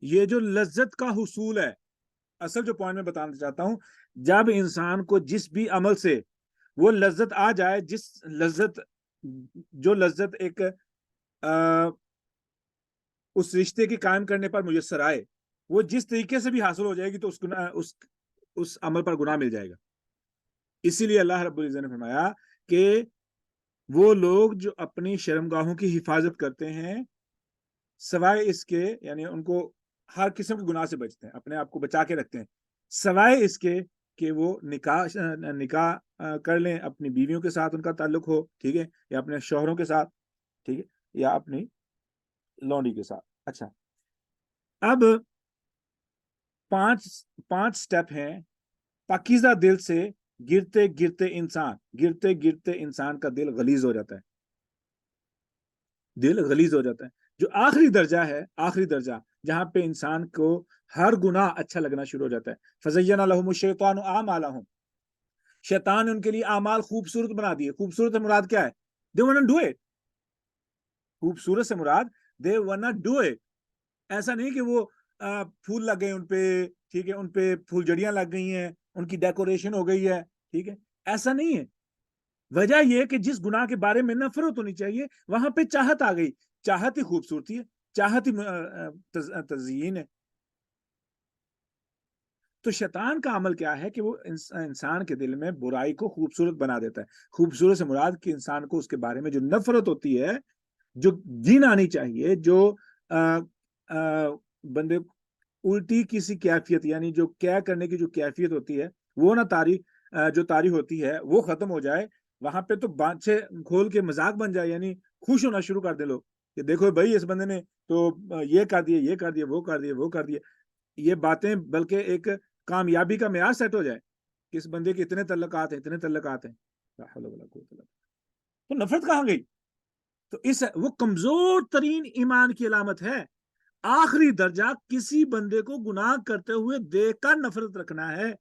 یہ جو لذت کا حصول ہے, اصل جو پوائنٹ میں بتانا چاہتا ہوں, جب انسان کو جس بھی عمل سے وہ لذت آ جائے, جو لذت ایک اس رشتے کے قائم کرنے پر میسر آئے, وہ جس طریقے سے بھی حاصل ہو جائے گی تو اس عمل پر گناہ مل جائے گا. اسی لیے اللہ رب العزت نے فرمایا کہ وہ لوگ جو اپنی شرمگاہوں کی حفاظت کرتے ہیں, سوائے اس کے, یعنی ان کو ہر قسم کے گناہ سے بچتے ہیں, اپنے آپ کو بچا کے رکھتے ہیں, سوائے اس کے کہ وہ نکاح کر لیں, اپنی بیویوں کے ساتھ ان کا تعلق ہو, ٹھیک ہے, یا اپنے شوہروں کے ساتھ, ٹھیک ہے, یا اپنی لونڈی کے ساتھ. اچھا, اب 5 سٹیپ ہیں پاکیزہ دل سے. گرتے گرتے انسان کا دل غلیظ ہو جاتا ہے, جو آخری درجہ جہاں پہ انسان کو ہر گناہ اچھا لگنا شروع ہو جاتا ہے. فَزَيَّنَ لَهُمُ الشَّيْطَانُ أَعْمَالَهُمْ, شیطان نے ان کے لیے اعمال خوبصورت بنا دیے. خوبصورت سے مراد کیا ہے؟ They wanna do it. خوبصورت سے مراد they wanna do it. ایسا نہیں کہ وہ پھول لگ گئے ان پہ, ٹھیک ہے, ان پہ پھول جڑیاں لگ گئی ہیں, ان کی ڈیکوریشن ہو گئی ہے, ٹھیک ہے, ایسا نہیں ہے. وجہ یہ کہ جس گناہ کے بارے میں نفرت ہونی چاہیے وہاں پہ چاہت آ گئی. چاہت ہی خوبصورتی ہے, چاہت ہی تزیین ہے. تو شیطان کا عمل کیا ہے کہ وہ انسان کے دل میں برائی کو خوبصورت بنا دیتا ہے. خوبصورت سے مراد کہ انسان کو اس کے بارے میں جو نفرت ہوتی ہے, جو گھن آنی چاہیے, جو بندے الٹی کسی کیفیت, یعنی جو کیا کرنے کی جو کیفیت ہوتی ہے وہ نہ جو تاری ہوتی ہے وہ ختم ہو جائے. وہاں پہ تو بانچے کھول کے مذاق بن جائے, یعنی خوش ہونا شروع کر دے لوگ کہ دیکھو بھائی اس بندے نے تو یہ کر دیا, وہ کر دیا. یہ باتیں بلکہ ایک کامیابی کا معیار سیٹ ہو جائے کہ اس بندے کے اتنے تعلقات ہیں، اتنے تعلقات ہیں. تو نفرت کہاں گئی؟ تو وہ کمزور ترین ایمان کی علامت ہے. آخری درجہ کسی بندے کو گناہ کرتے ہوئے دیکھ کر نفرت رکھنا ہے.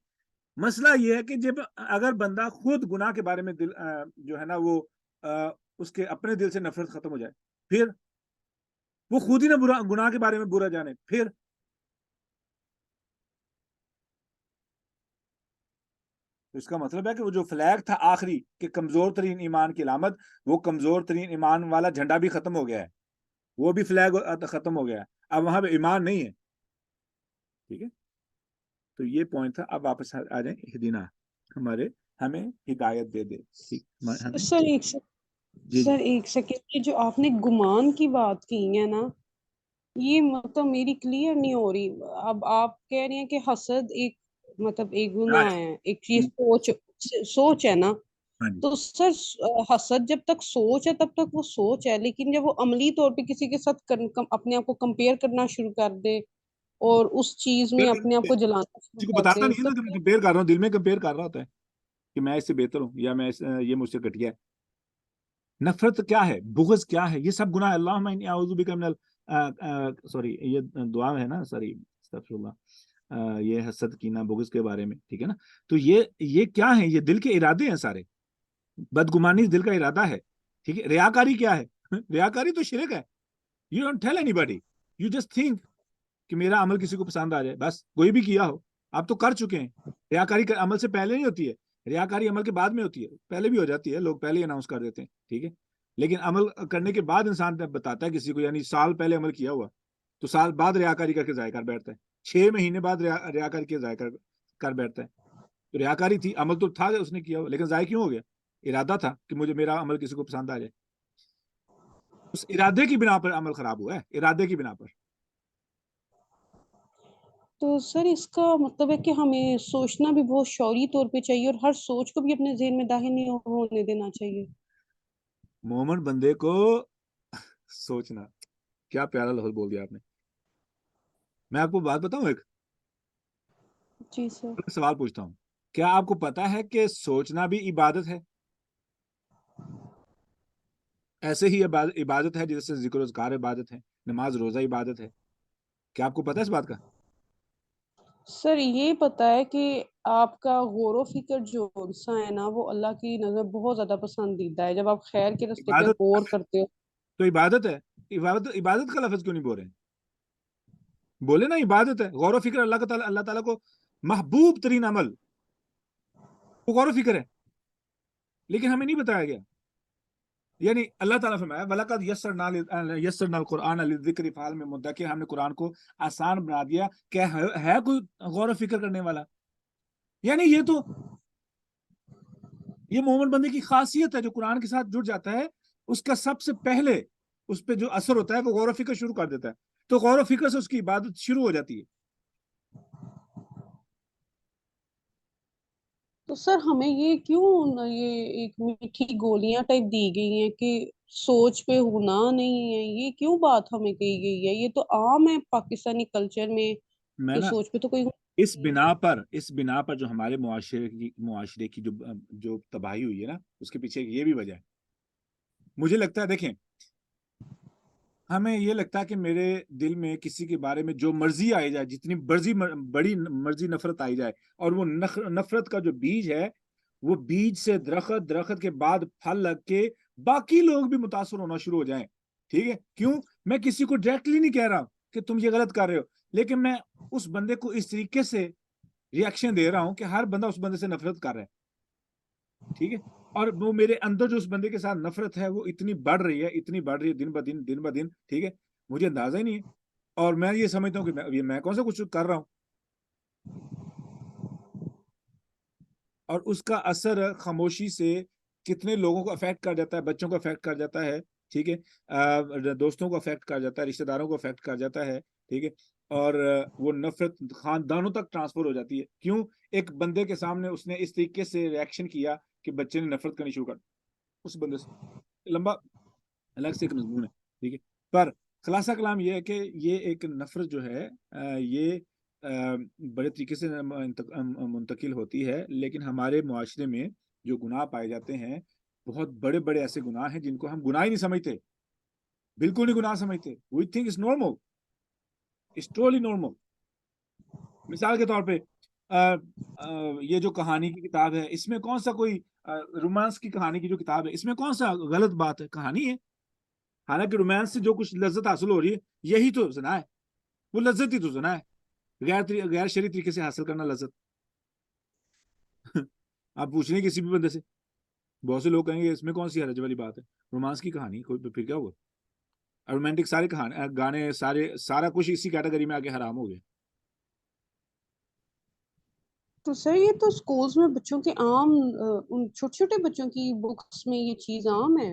مسئلہ یہ ہے کہ جب اگر بندہ خود گناہ کے بارے میں دل جو ہے نا وہ اس کے اپنے دل سے نفرت ختم ہو جائے، پھر وہ خود ہی نہ گناہ کے بارے میں برا جانے، پھر اس کا مطلب ہے کہ وہ جو فلیگ تھا آخری کہ کمزور ترین ایمان کی علامت، وہ کمزور ترین ایمان والا جھنڈا بھی ختم ہو گیا ہے، وہ بھی فلیگ ختم ہو گیا ہے، اب وہاں پہ ایمان نہیں ہے. ٹھیک ہے، تو یہ پوائنٹ تھا. اب واپس آ جائیں. ہدینہ ہمیں ہدایت دے دے. ٹھیک ہمیں سر ایک جی سر ایک سیکنڈ، یہ جو آپ نے گمان کی بات کی ہے نا، یہ مطلب میری کلیئر نہیں ہو رہی. اب آپ کہہ رہی ہیں کہ حسد ایک مطلب ایک گناہ ہے، ایک چیز سوچ ہے نا. ہاں جی. تو سر حسد جب تک سوچ ہے تب تک وہ سوچ ہے، لیکن جب وہ عملی طور پہ کسی کے ساتھ اپنے آپ کو کمپیئر کرنا شروع کر دے اور اس چیز میں اپنے آپ کو جلانا شروع کسی کو کر بتاتا دے نہیں ہے نا تب. کہ میں کمپیئر کر رہا ہوں، دل میں کمپیئر کر رہا ہوتا ہے کہ میں اس سے بہتر ہوں یا یہ مجھ سے گھٹیا ہے. نفرت کیا ہے، بغض کیا ہے، یہ سب گناہ. اللہم انی اعوذ بک من سوری یہ دعا ہے نا، سوری استغفر اللہ، یہ حسد کینہ بغض کے بارے میں. ٹھیک ہے نا، تو یہ کیا ہے؟ یہ دل کے ارادے ہیں سارے. بدگمانی دل کا ارادہ ہے. ٹھیک ہے. ریاکاری کیا ہے؟ ریاکاری تو شرک ہے. You don't tell any body, you just think کہ میرا عمل کسی کو پسند آ جائے، بس کوئی بھی کیا ہو آپ تو کر چکے ہیں. ریاکاری عمل سے پہلے نہیں ہوتی ہے، ریاکاری عمل کے بعد میں ہوتی ہے. پہلے بھی ہو جاتی ہے، لوگ پہلے ہی اناؤنس کر دیتے ہیں. ٹھیک ہے، لیکن عمل کرنے کے بعد انسان بتاتا ہے کسی کو، یعنی سال پہلے عمل کیا ہوا تو سال بعد ریاکاری کر کے ضائع کر بیٹھتا ہے. 6 مہینے بعد ریاکاری کے ضائع کر بیٹھتا ہے. تو ریاکاری تھی، عمل تو تھا اس نے کیا ہوا، لیکن ضائع کیوں ہو گیا؟ ارادہ تھا کہ مجھے میرا عمل کسی کو پسند آ جائے. اس ارادے کی بنا پر عمل خراب ہوا ہے، ارادے کی بنا پر. تو سر اس کا مطلب ہے کہ ہمیں سوچنا بھی بہت شعوری طور پہ چاہیے اور ہر سوچ کو بھی اپنے ذہن میں داخل نہیں ہونے دینا چاہیے. مومن بندے کو سوچنا، کیا پیارا لفظ بول دیا آپ نے. میں آپ کو بات بتاؤں، ایک جی سر. سوال پوچھتا ہوں. کیا آپ کو پتا ہے کہ سوچنا بھی عبادت ہے؟ ایسے ہی عبادت ہے جیسے ذکر و اذکار عبادت ہے، نماز روزہ عبادت ہے. کیا آپ کو پتا ہے اس بات کا؟ سر یہ پتا ہے کہ آپ کا غور و فکر جو حصہ ہے نا وہ اللہ کی نظر بہت زیادہ پسندیدہ ہے. جب آپ خیر کے راستے پہ عبادت غور کرتے ہو تو عبادت ہے. عبادت کا لفظ کیوں نہیں بول رہے ہیں؟ بولے نا عبادت ہے. غور و فکر اللہ تعالیٰ کو محبوب ترین عمل وہ غور و فکر ہے، لیکن ہمیں نہیں بتایا گیا. یعنی اللہ تعالیٰ فرمایا وَلَقَدْ يَسَّرْنَا الْقُرْآنَ لِلذِّكْرِ فَهَلْ مِن مُدَّكِرٍ، ہم نے قرآن کو آسان بنا دیا کہ ہے کوئی غور و فکر کرنے والا. یعنی یہ مومن بندے کی خاصیت ہے، جو قرآن کے ساتھ جڑ جاتا ہے اس کا سب سے پہلے اس پہ جو اثر ہوتا ہے وہ غور و فکر شروع کر دیتا ہے. تو غور و فکر سے اس کی عبادت شروع ہو جاتی ہے. تو سر ہمیں یہ کیوں یہ ایک میٹھی گولیاں ٹائپ دی گئی ہیں کہ سوچ پہ ہونا نہیں ہے؟ یہ کیوں بات ہمیں کہی گئی ہے؟ یہ تو عام ہے پاکستانی کلچر میں میں کہ نا سوچ پہ تو کوئی اس بنا پر جو ہمارے معاشرے کی جو تباہی ہوئی ہے نا، اس کے پیچھے یہ بھی وجہ ہے. مجھے لگتا ہے، دیکھیں، ہمیں یہ لگتا ہے کہ میرے دل میں کسی کے بارے میں جو مرضی آئی جائے، جتنی بڑی مرضی نفرت آئی جائے، اور وہ نفرت کا جو بیج ہے وہ بیج سے درخت کے بعد پھل لگ کے باقی لوگ بھی متاثر ہونا شروع ہو جائیں. ٹھیک ہے، کیوں؟ میں کسی کو ڈائریکٹلی نہیں کہہ رہا کہ تم یہ غلط کر رہے ہو، لیکن میں اس بندے کو اس طریقے سے ریاکشن دے رہا ہوں کہ ہر بندہ اس بندے سے نفرت کر رہا ہے. ٹھیک ہے، اور وہ میرے اندر جو اس بندے کے ساتھ نفرت ہے وہ اتنی بڑھ رہی ہے دن بہ دن. ٹھیک ہے، مجھے اندازہ ہی نہیں ہے، اور میں یہ سمجھتا ہوں کہ میں کون سا کچھ کر رہا ہوں. اور اس کا اثر خاموشی سے کتنے لوگوں کو افیکٹ کر جاتا ہے. بچوں کو افیکٹ کر جاتا ہے. ٹھیک ہے، دوستوں کو افیکٹ کر جاتا ہے، رشتہ داروں کو افیکٹ کر جاتا ہے. ٹھیک ہے، اور وہ نفرت خاندانوں تک ٹرانسفر ہو جاتی ہے. کیوں؟ ایک بندے کے سامنے اس نے اس طریقے سے ریاکشن کیا کہ بچے نے نفرت کرنی شروع کر اس بندے سے. لمبا الگ سے ایک مضمون ہے. ٹھیک ہے، پر خلاصہ کلام یہ ہے کہ یہ ایک نفرت جو ہے یہ بڑے طریقے سے منتقل ہوتی ہے، لیکن ہمارے معاشرے میں جو گناہ پائے جاتے ہیں بہت بڑے بڑے ایسے گناہ ہیں جن کو ہم گناہ ہی نہیں سمجھتے، بالکل نہیں گناہ سمجھتے. We think it's normal, it's truly normal. مثال کے طور پہ یہ جو کہانی کی کتاب ہے، اس میں کون سا کوئی رومانس کی کہانی کی جو کتاب ہے، اس میں کون سا غلط بات ہے؟ کہانی ہے. حالانکہ رومانس سے جو کچھ لذت حاصل ہو رہی ہے یہی تو زنا ہے، وہ لذت ہی تو زنا ہے، غیر شرعی طریقے سے حاصل کرنا لذت. آپ پوچھ رہے ہیں کسی بھی بندے سے، بہت سے لوگ کہیں گے اس میں کون سی حرج والی بات ہے، رومانس کی کہانی کوئی پھر کیا ہوا؟ رومانٹک سارے گانے سارا کچھ اسی کیٹیگری میں آگے حرام ہو گیا. تو سر یہ تو اسکولز میں بچوں کے عام ان چھوٹے چھوٹے بچوں کی بکس میں یہ چیز عام ہے،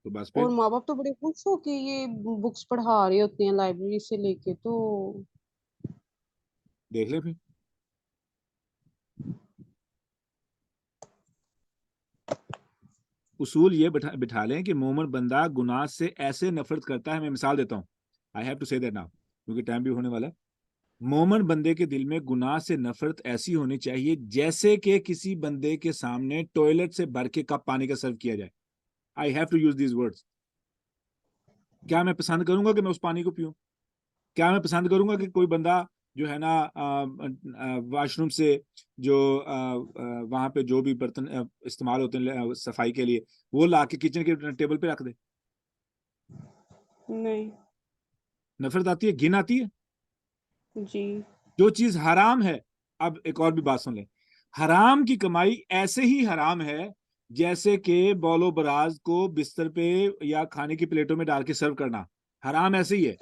تو بس اور پھر ماں باپ تو بڑے خوش ہو کہ یہ بکس پڑھا رہے ہوتے ہیں لائبریری سے لے کے. تو دیکھ لیں پھر. اصول یہ بٹھا لیں کہ مومن بندہ گناہ سے ایسے نفرت کرتا ہے. میں مثال دیتا ہوں، I have to say that now کیونکہ ٹائم بھی ہونے والا ہے. مومن بندے کے دل میں گناہ سے نفرت ایسی ہونی چاہیے جیسے کہ کسی بندے کے سامنے ٹوائلٹ سے بھر کے کپ پانی کا سرو کیا جائے. I have to use these words. کیا میں پسند کروں گا کہ میں اس پانی کو پیوں؟ کیا میں پسند کروں گا کہ کوئی بندہ جو ہے نا واش روم سے جو وہاں پہ جو بھی برتن استعمال ہوتے ہیں صفائی کے لیے وہ لا کے کچن کے ٹیبل پہ رکھ دے؟ نہیں. نفرت آتی ہے، گھن آتی ہے. جی. جو چیز حرام ہے، اب ایک اور بھی بات سن لیں، حرام کی کمائی ایسے ہی حرام ہے جیسے کہ بول و براز کو بستر پہ یا کھانے کی پلیٹوں میں ڈال کے سرو کرنا حرام ایسے ہی ہے،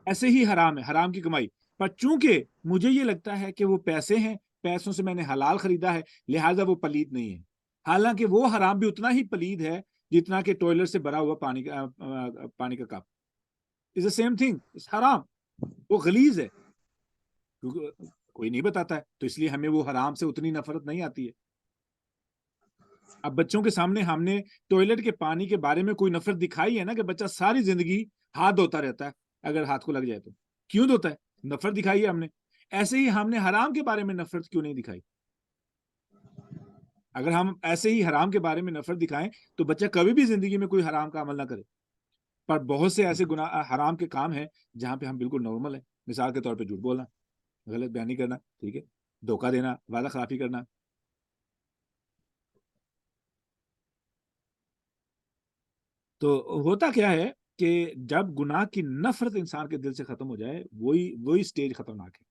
ایسے ہی حرام ہے حرام کی کمائی. پر چونکہ مجھے یہ لگتا ہے کہ وہ پیسے ہیں، پیسوں سے میں نے حلال خریدا ہے، لہٰذا وہ پلید نہیں ہے. حالانکہ وہ حرام بھی اتنا ہی پلید ہے جتنا کہ ٹوائلٹ سے بھرا ہوا پانی کا cup. Is the same thing, حرام. وہ غلیظ ہے کیونکہ کوئی نہیں بتاتا ہے، تو اس لیے ہمیں وہ حرام سے اتنی نفرت نہیں آتی ہے. اب بچوں کے سامنے ہم نے ٹوائلٹ کے پانی کے بارے میں کوئی نفرت دکھائی ہے نا، کہ بچہ ساری زندگی ہاتھ دھوتا رہتا ہے، اگر ہاتھ کو لگ جائے تو کیوں دھوتا ہے؟ نفرت دکھائی ہے ہم نے. ایسے ہی ہم نے حرام کے بارے میں نفرت کیوں نہیں دکھائی؟ اگر ہم ایسے ہی حرام کے بارے میں نفرت دکھائیں تو بچہ کبھی بھی زندگی میں کوئی حرام کا عمل نہ کرے. پر بہت سے ایسے گناہ حرام کے کام ہیں جہاں پہ ہم بالکل نارمل ہیں. مثال کے طور پہ جھوٹ بولنا، غلط بیانی کرنا، ٹھیک ہے، دھوکہ دینا، وعدہ خلافی کرنا. تو ہوتا کیا ہے کہ جب گناہ کی نفرت انسان کے دل سے ختم ہو جائے وہی سٹیج خطرناک ہے.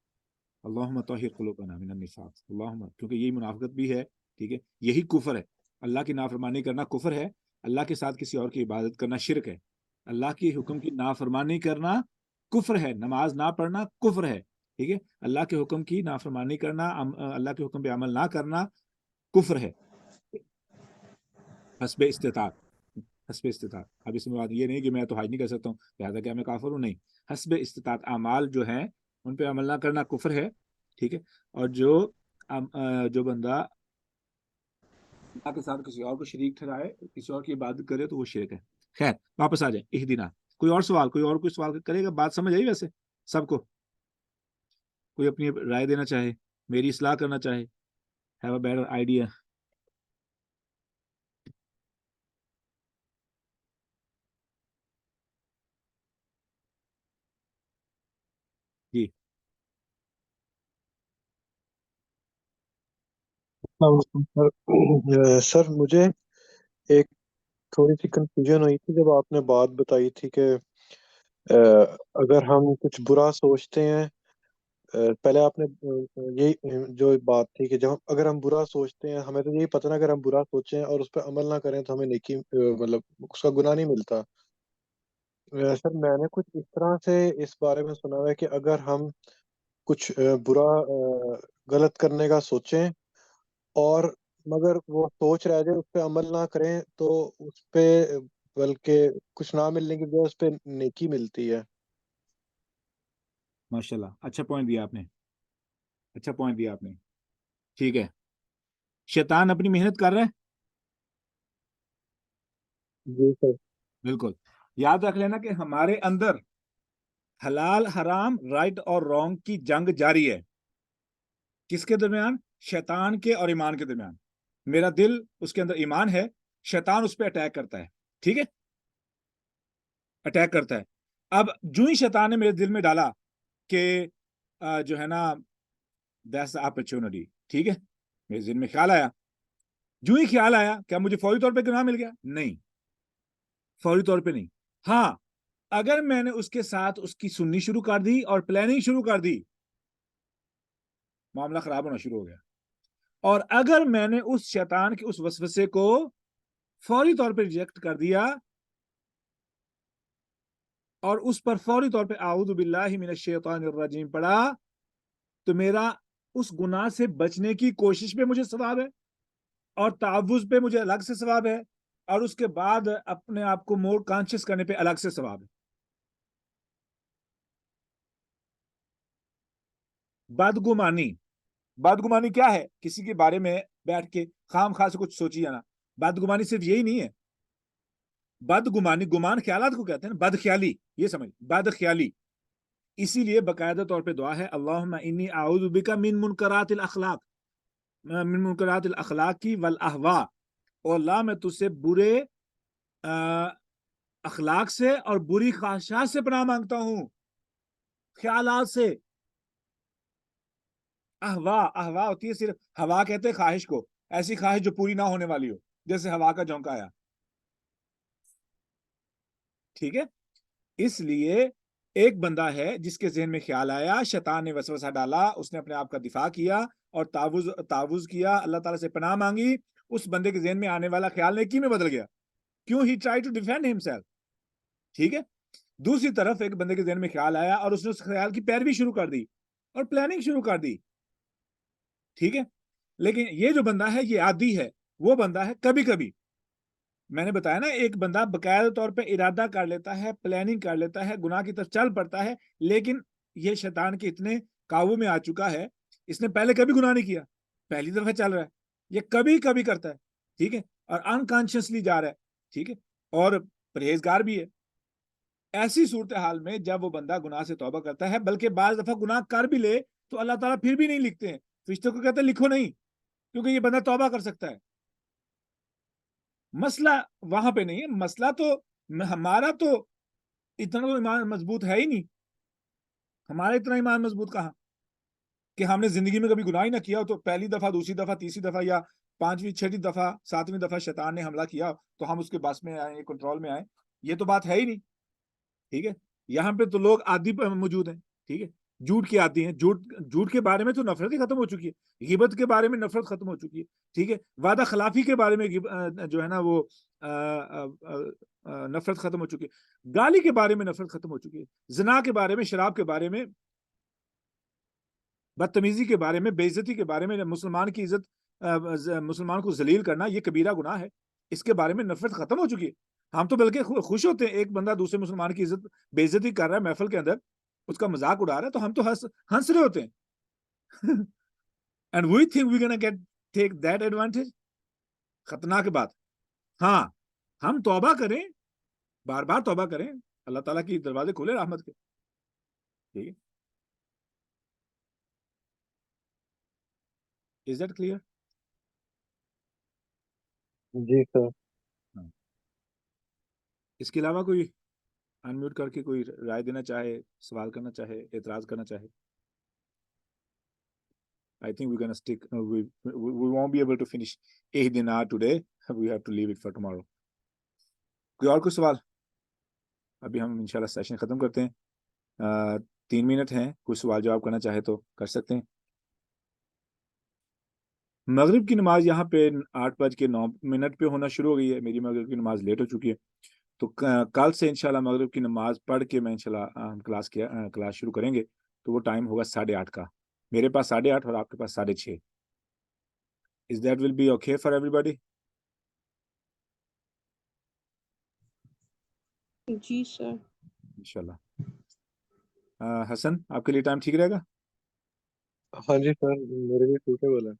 اللہم طہر قلوبنا من النفاق، اللہم، کیونکہ یہی منافقت بھی ہے، ٹھیک ہے، یہی کفر ہے. اللہ کی نافرمانی کرنا کفر ہے، اللہ کے ساتھ کسی اور کی عبادت کرنا شرک ہے، اللہ کی حکم کی نافرمانی کرنا کفر ہے، نماز نہ پڑھنا کفر ہے، ٹھیک ہے، اللہ کے حکم کی نافرمانی کرنا، اللہ کے حکم پہ عمل نہ کرنا کفر ہے، حسب استطاعت. حسب استطاعت. اب اس میں بات یہ نہیں کہ میں تو حج نہیں کر سکتا ہوں لہٰذا کہ میں کافر ہوں، نہیں. حسب استطاعت اعمال جو ہیں ان پہ عمل نہ کرنا کفر ہے، ٹھیک ہے. اور جو بندہ اللہ کے ساتھ کسی اور کو شریک ٹھہرائے، کسی اور کی عبادت کرے، تو وہ شرک ہے. خیر، واپس آ جائیں. اہدنا. کوئی اور سوال کرے گا؟ بات سمجھ آئی ویسے سب کو؟ کوئی اپنی رائے دینا چاہے، میری اصلاح کرنا چاہے، ہیو اے بیٹر آئیڈیا. جی. سر مجھے ایک تھوڑی سی کنفیوژن ہوئی تھی جب آپ نے بات بتائی تھی کہ اگر ہم کچھ برا سوچتے ہیں، پہلے آپ نے یہی جو بات تھی کہ جب اگر ہم برا سوچتے ہیں، ہمیں تو یہی پتہ نا، اگر ہم برا سوچیں اور اس پہ عمل نہ کریں تو ہمیں نیکی مطلب اس کا گناہ نہیں ملتا. سر میں نے کچھ اس طرح سے اس بارے میں سنا ہوا ہے کہ اگر ہم کچھ برا غلط کرنے کا سوچیں اور مگر وہ سوچ رہ جائے، اس پہ عمل نہ کریں، تو اس پہ بلکہ کچھ نہ ملنے کی وجہ اس پہ نیکی ملتی ہے. ماشاء اللہ، اچھا پوائنٹ دیا آپ نے. ٹھیک ہے، شیطان اپنی محنت کر رہا ہے. جی سر. بالکل. یاد رکھ لینا کہ ہمارے اندر حلال حرام رائٹ اور رانگ کی جنگ جاری ہے. کس کے درمیان؟ شیطان کے اور ایمان کے درمیان. میرا دل اس کے اندر ایمان ہے, شیطان اس پہ اٹیک کرتا ہے. ٹھیک ہے, اٹیک کرتا ہے. اب جو ہی شیطان نے میرے دل میں ڈالا کہ جو ہے نا that's the opportunity, ٹھیک ہے, میرے ذہن میں خیال آیا. جو ہی خیال آیا, کیا مجھے فوری طور پہ گناہ مل گیا؟ نہیں, فوری طور پہ نہیں. ہاں, اگر میں نے اس کے ساتھ اس کی سننی شروع کر دی اور پلاننگ شروع کر دی, معاملہ خراب ہونا شروع ہو گیا. اور اگر میں نے اس شیطان کے اس وسوسے کو فوری طور پہ ریجیکٹ کر دیا اور اس پر فوری طور پہ اعوذ باللہ من الشیطان الرجیم پڑھا, تو میرا اس گناہ سے بچنے کی کوشش پہ مجھے ثواب ہے, اور تعوذ پہ مجھے الگ سے ثواب ہے, اور اس کے بعد اپنے آپ کو مور کانشیس کرنے پہ الگ سے ثواب ہے. بدگمانی, بدگمانی کیا ہے؟ کسی کے بارے میں بیٹھ کے خام خواہ سے کچھ سوچی جانا. بدگمانی صرف یہی نہیں ہے. بدگمانی, گمان خیالات کو کہتے ہیں نا, بد خیالی, یہ سمجھ, بد خیالی. اسی لیے باقاعدہ طور پہ دعا ہے, اللہم انی اعوذ بک من منکرات الاخلاق, من منکرات الاخلاق کی والاہواء, اور اللہ میں تجھ سے برے اخلاق سے اور بری خواہشات سے پناہ مانگتا ہوں, خیالات سے. احوا, احوا ہوتی ہے صرف, ہوا کہتے ہیں خواہش کو, ایسی خواہش جو پوری نہ ہونے والی ہو, جیسے ہوا کا جھونکا آیا. ٹھیک ہے, اس لیے ایک بندہ ہے جس کے ذہن میں خیال آیا, شیطان نے وسوسہ ڈالا, اس نے اپنے آپ کا دفاع کیا اور تعوذ کیا, اللہ تعالیٰ سے پناہ مانگی, اس بندے کے ذہن میں آنے والا خیال نیکی میں بدل گیا. کیوں؟ ہی ٹرائی ٹو ڈیفینڈ ہمسیلف. ٹھیک ہے. دوسری طرف ایک بندے کے ذہن میں خیال آیا اور اس نے اس خیال کی پیروی شروع کر دی اور پلاننگ شروع کر دی. ٹھیک ہے, لیکن یہ جو بندہ ہے یہ عادی ہے, وہ بندہ ہے کبھی کبھی, میں نے بتایا نا, ایک بندہ باقاعدہ طور پہ ارادہ کر لیتا ہے, پلاننگ کر لیتا ہے, گناہ کی طرف چل پڑتا ہے, لیکن یہ شیطان کے اتنے قابو میں آ چکا ہے, اس نے پہلے کبھی گناہ نہیں کیا, پہلی دفعہ چل رہا ہے, یہ کبھی کبھی کرتا ہے. ٹھیک ہے, اور انکانشیسلی جا رہا ہے. ٹھیک ہے, اور پرہیزگار بھی ہے. ایسی صورتحال میں جب وہ بندہ گناہ سے توبہ کرتا ہے, بلکہ بعض دفعہ گناہ کر بھی لے تو اللہ تعالیٰ پھر بھی نہیں لکھتے ہیں, فرشتوں کو کہتے ہیں لکھو نہیں, کیونکہ یہ بندہ توبہ کر سکتا ہے. مسئلہ وہاں پہ نہیں ہے, مسئلہ تو ہمارا تو اتنا تو ایمان مضبوط ہے ہی نہیں. ہمارا اتنا ایمان مضبوط کہاں کہ ہم نے زندگی میں کبھی گناہ ہی نہ کیا ہو, تو پہلی دفعہ, دوسری دفعہ, تیسری دفعہ یا پانچویں, چھٹی دفعہ, ساتویں دفعہ شیطان نے حملہ کیا تو ہم اس کے بس میں آئیں, کنٹرول میں آئیں. یہ تو بات ہے ہی نہیں. ٹھیک ہے, یہاں پہ تو لوگ عادی موجود ہیں. ٹھیک ہے, جھوٹ کے عادی ہیں, جھوٹ کے بارے میں تو نفرت ہی ختم ہو چکی ہے, غیبت کے بارے میں نفرت ختم ہو چکی ہے. ٹھیک ہے, وعدہ خلافی کے بارے میں جو ہے نا وہ نفرت ختم ہو چکی ہے, گالی کے بارے میں نفرت ختم ہو چکی ہے, زنا کے بارے میں, شراب کے بارے میں, بدتمیزی کے بارے میں, بے عزتی کے بارے میں, مسلمان کی عزت, مسلمان کو ذلیل کرنا یہ کبیرہ گناہ ہے, اس کے بارے میں نفرت ختم ہو چکی ہے. ہم تو بلکہ خوش ہوتے ہیں, ایک بندہ دوسرے مسلمان کی عزت بے عزتی کر رہا ہے محفل کے اندر, اس کا مذاق اڑا رہا ہے, تو ہم تو ہنس رہے ہوتے ہیں. and we think we're gonna take that advantage. خطرناک بات. ہاں, ہم توبہ کریں, بار بار توبہ کریں, اللہ تعالیٰ کی دروازے کھولے رحمت کے. ٹھیک ہے, is that clear? جی سر. اس کے علاوہ کوئی انمیوٹ کر کے کوئی رائے دینا چاہے, سوال کرنا چاہے, اعتراض کرنا چاہے؟ I think we're gonna stick. We won't be able to finish Ehdina today. We have to leave it for tomorrow. کوئی اور کوئی سوال؟ ابھی ہم انشاءاللہ سیشن ختم کرتے ہیں. 3 منٹ ہیں, کوئی سوال جواب کرنا چاہے تو کر سکتے ہیں. مغرب کی نماز یہاں پہ 8:09 پہ ہونا شروع ہو گئی ہے. میری مغرب کی نماز لیٹ ہو چکی ہے, تو کل سے انشاءاللہ مغرب کی نماز پڑھ کے میں انشاءاللہ ہم کلاس شروع کریں گے. تو وہ ٹائم ہوگا 8:30 کا. میرے پاس 8:30 اور آپ کے پاس 6:30. Is that will be okay for everybody? جی سر. انشاءاللہ. حسن, آپ کے لیے ٹائم ٹھیک رہے گا؟ ہاں جی سر, میرے لیے سوٹیبل ہے.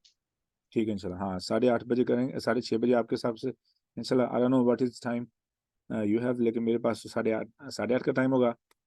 ٹھیک ہے انشاءاللہ. ہاں 8:30 بجے کریں گے, 6:30 بجے آپ کے حساب سے انشاءاللہ. I don't know what is time you have, لیکن میرے پاس 8:30 کا ٹائم ہوگا.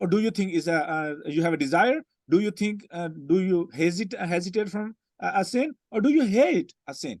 or do you think is you have a desire? Do you think do you hesitate from a sin, or do you hate a sin?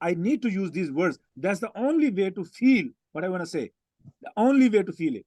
I need to use these words. That's the only way to feel what I want to say. The only way to feel it.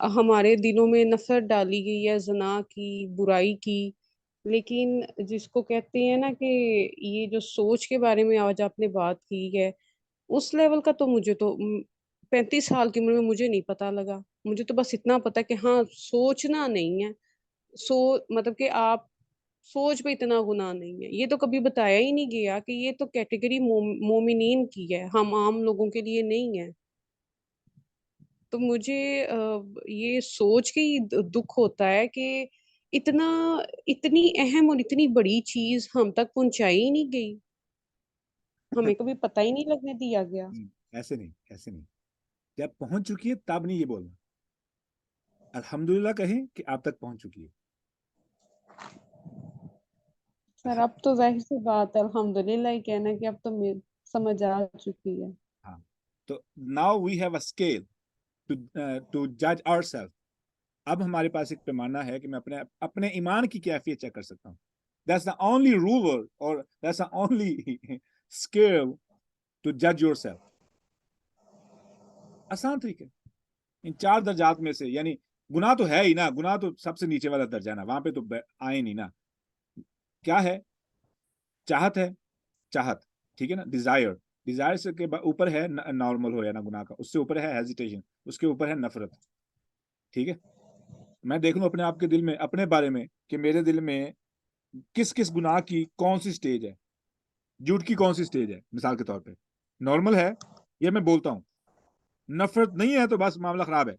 ہمارے دلوں میں نفرت ڈالی گئی ہے زنا کی، برائی کی، لیکن جس کو کہتے ہیں نا کہ یہ جو سوچ کے بارے میں آج آپ نے بات کی ہے، اس لیول کا تو مجھے تو 35 سال کی عمر میں مجھے نہیں پتا لگا. مجھے تو بس اتنا پتا کہ ہاں سوچنا نہیں ہے، سو مطلب کہ آپ سوچ پہ اتنا گناہ نہیں ہے. یہ تو کبھی بتایا ہی نہیں گیا کہ یہ تو کیٹیگری مومنین کی ہے، ہم عام لوگوں کے لیے نہیں ہے. تو مجھے یہ سوچ کے ہی دکھ ہوتا ہے کہ اتنا اتنی اہم اور اتنی بڑی چیز ہم تک پہنچائی ہی نہیں گئی، ہمیں کبھی پتہ ہی نہیں لگنے دیا گیا. ایسے نہیں، ایسے نہیں. جب پہنچ چکی ہے تب نہیں یہ بولنا. الحمدللہ کہیں کہ آپ تک پہنچ چکی ہے. سر اب تو ظاہر سی بات ہے الحمدللہ ہی کہنا کہ اب تو سمجھ آ چکی ہے. ہاں تو now we have a scale to جج آور سیلف. اب ہمارے پاس ایک پیمانہ ہے کہ میں اپنے ایمان کی کیفیت چیک کر سکتا ہوں. That's the only ruler or that's the only scale to judge yourself. آسان طریقے ان 4 درجات میں سے، یعنی گناہ تو ہے ہی نا، گناہ تو سب سے نیچے والا درجہ ہے نا، وہاں پہ تو آئے نہیں نا. کیا ہے؟ چاہت ہے، چاہت، ٹھیک ہے نا. ڈیزائر سے کے اوپر ہے نارمل ہو یا نا گناہ کا، اس سے اوپر ہے ہیزیٹیشن، اس کے اوپر ہے نفرت. ٹھیک ہے، میں دیکھ لوں اپنے آپ کے دل میں، اپنے بارے میں کہ میرے دل میں کس کس گناہ کی کون سی سٹیج ہے، جھوٹ کی کون سی سٹیج ہے. مثال کے طور پہ نارمل ہے یہ میں بولتا ہوں، نفرت نہیں ہے تو بس معاملہ خراب ہے.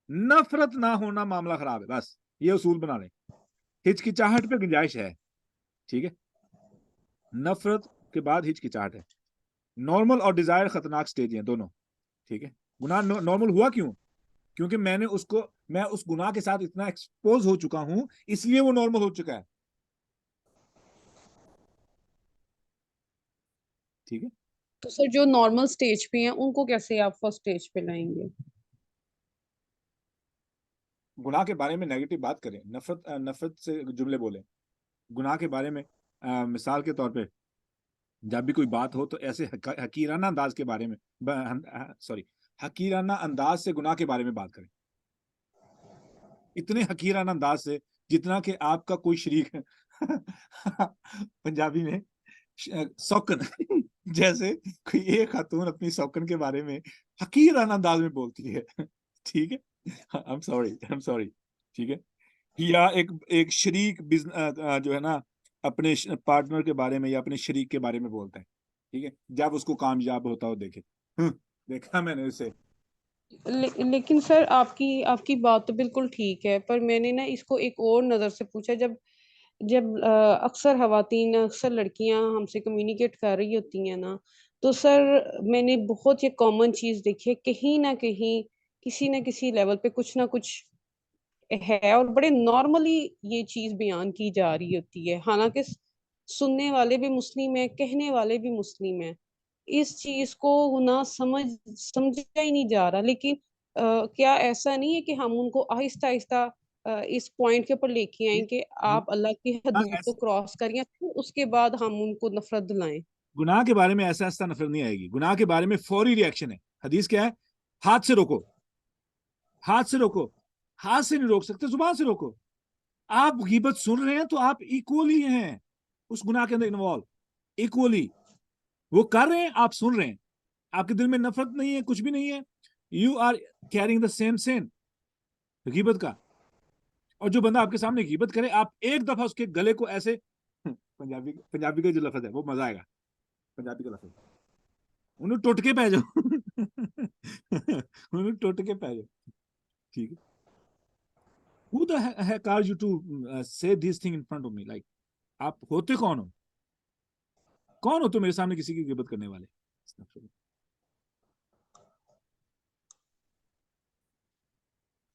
نفرت نہ ہونا معاملہ خراب ہے، بس یہ اصول بنا لیں. ہچکچاہٹ پہ گنجائش ہے، ٹھیک ہے، نفرت کے بعد ہچکچاہٹ ہے. نارمل اور ڈیزائر خطرناک سٹیج ہیں دونوں، ٹھیک ہے. گناہ نارمل ہوا کیوں؟ کیونکہ میں اس گناہ کے ساتھ اتنا ایکسپوز ہو چکا ہوں، اس لیے وہ نارمل ہو چکا ہے. ٹھیک ہے. تو سر جو نارمل سٹیج پہ ہیں ان کو کیسے آپ فرسٹ سٹیج پہ لائیں گے؟ گناہ کے بارے میں نیگیٹو بات کریں، نفرت سے جملے بولیں. گناہ کے بارے میں مثال کے طور پہ جب بھی کوئی بات ہو تو ایسے حقیرانہ انداز کے بارے میں حقیرانہ انداز سے گناہ کے بارے میں بات کریں. اتنے حقیرانہ انداز سے جتنا کہ آپ کا کوئی شریک پنجابی میں سوکن جیسے کوئی ایک خاتون اپنی سوکن کے بارے میں حقیرانہ انداز میں بولتی ہے، ٹھیک ہے. I'm sorry ٹھیک ہے. یا ایک شریک جو ہے نا اپنے پارٹنر کے بارے میں یا اپنے شریک کے بارے میں بولتا ہے، ٹھیک ہے، جب اس کو کامیاب ہوتا ہو دیکھا میں نے اسے. لیکن سر آپ کی بات تو بالکل ٹھیک ہے، پر میں نے نا اس کو ایک اور نظر سے پوچھا. جب اکثر خواتین، اکثر لڑکیاں ہم سے کمیونیکیٹ کر رہی ہوتی ہیں نا، تو سر میں نے بہت یہ کامن چیز دیکھی ہے، کہیں نہ کہیں کسی نہ کسی لیول پہ کچھ نہ کچھ ہے اور بڑے نارملی یہ چیز بیان کی جا رہی ہوتی ہے، حالانکہ سننے والے بھی مسلم ہیں، کہنے والے بھی مسلم ہیں. اس چیز کو نہ سمجھا ہی نہیں جا رہا. لیکن کیا ایسا نہیں ہے کہ ہم ان کو آہستہ آہستہ اس پوائنٹ کے اوپر لے کے آئیں کہ آپ اللہ کی حدود کو کراس کریں، پھر اس کے بعد ہم ان کو نفرت دلائیں؟ گناہ کے بارے میں ایسا ایسا نفرت نہیں آئے گی. گناہ کے بارے میں فوری ری ایکشن ہے. حدیث کیا ہے؟ ہاتھ سے روکو، ہاتھ سے روکو. ہاتھ سے نہیں روک سکتے، زبان سے روکو. آپ غیبت سن رہے ہیں تو آپ ایکولی ہیں اس گناہ کے اندر انوالو، ایکولی. وہ کر رہے ہیں، آپ سن رہے ہیں، آپ کے دل میں نفرت نہیں ہے، کچھ بھی نہیں ہے. You are carrying the same sin غیبت کا. اور جو بندہ آپ کے سامنے غیبت کرے، آپ ایک دفعہ اس کے گلے کو ایسے پنجابی کا جو لفظ ہے وہ مزہ آئے گا. پنجابی کا لفظ انہوں ٹوٹ کے پہ جاؤ انہوں ٹوٹ کے پہ جاؤ، ٹھیک ہے. Who the heck are you to say these things in front of me? Like, آپ ہوتے کون ہو؟ کون ہو تو میرے سامنے کسی کی غیبت کرنے والے؟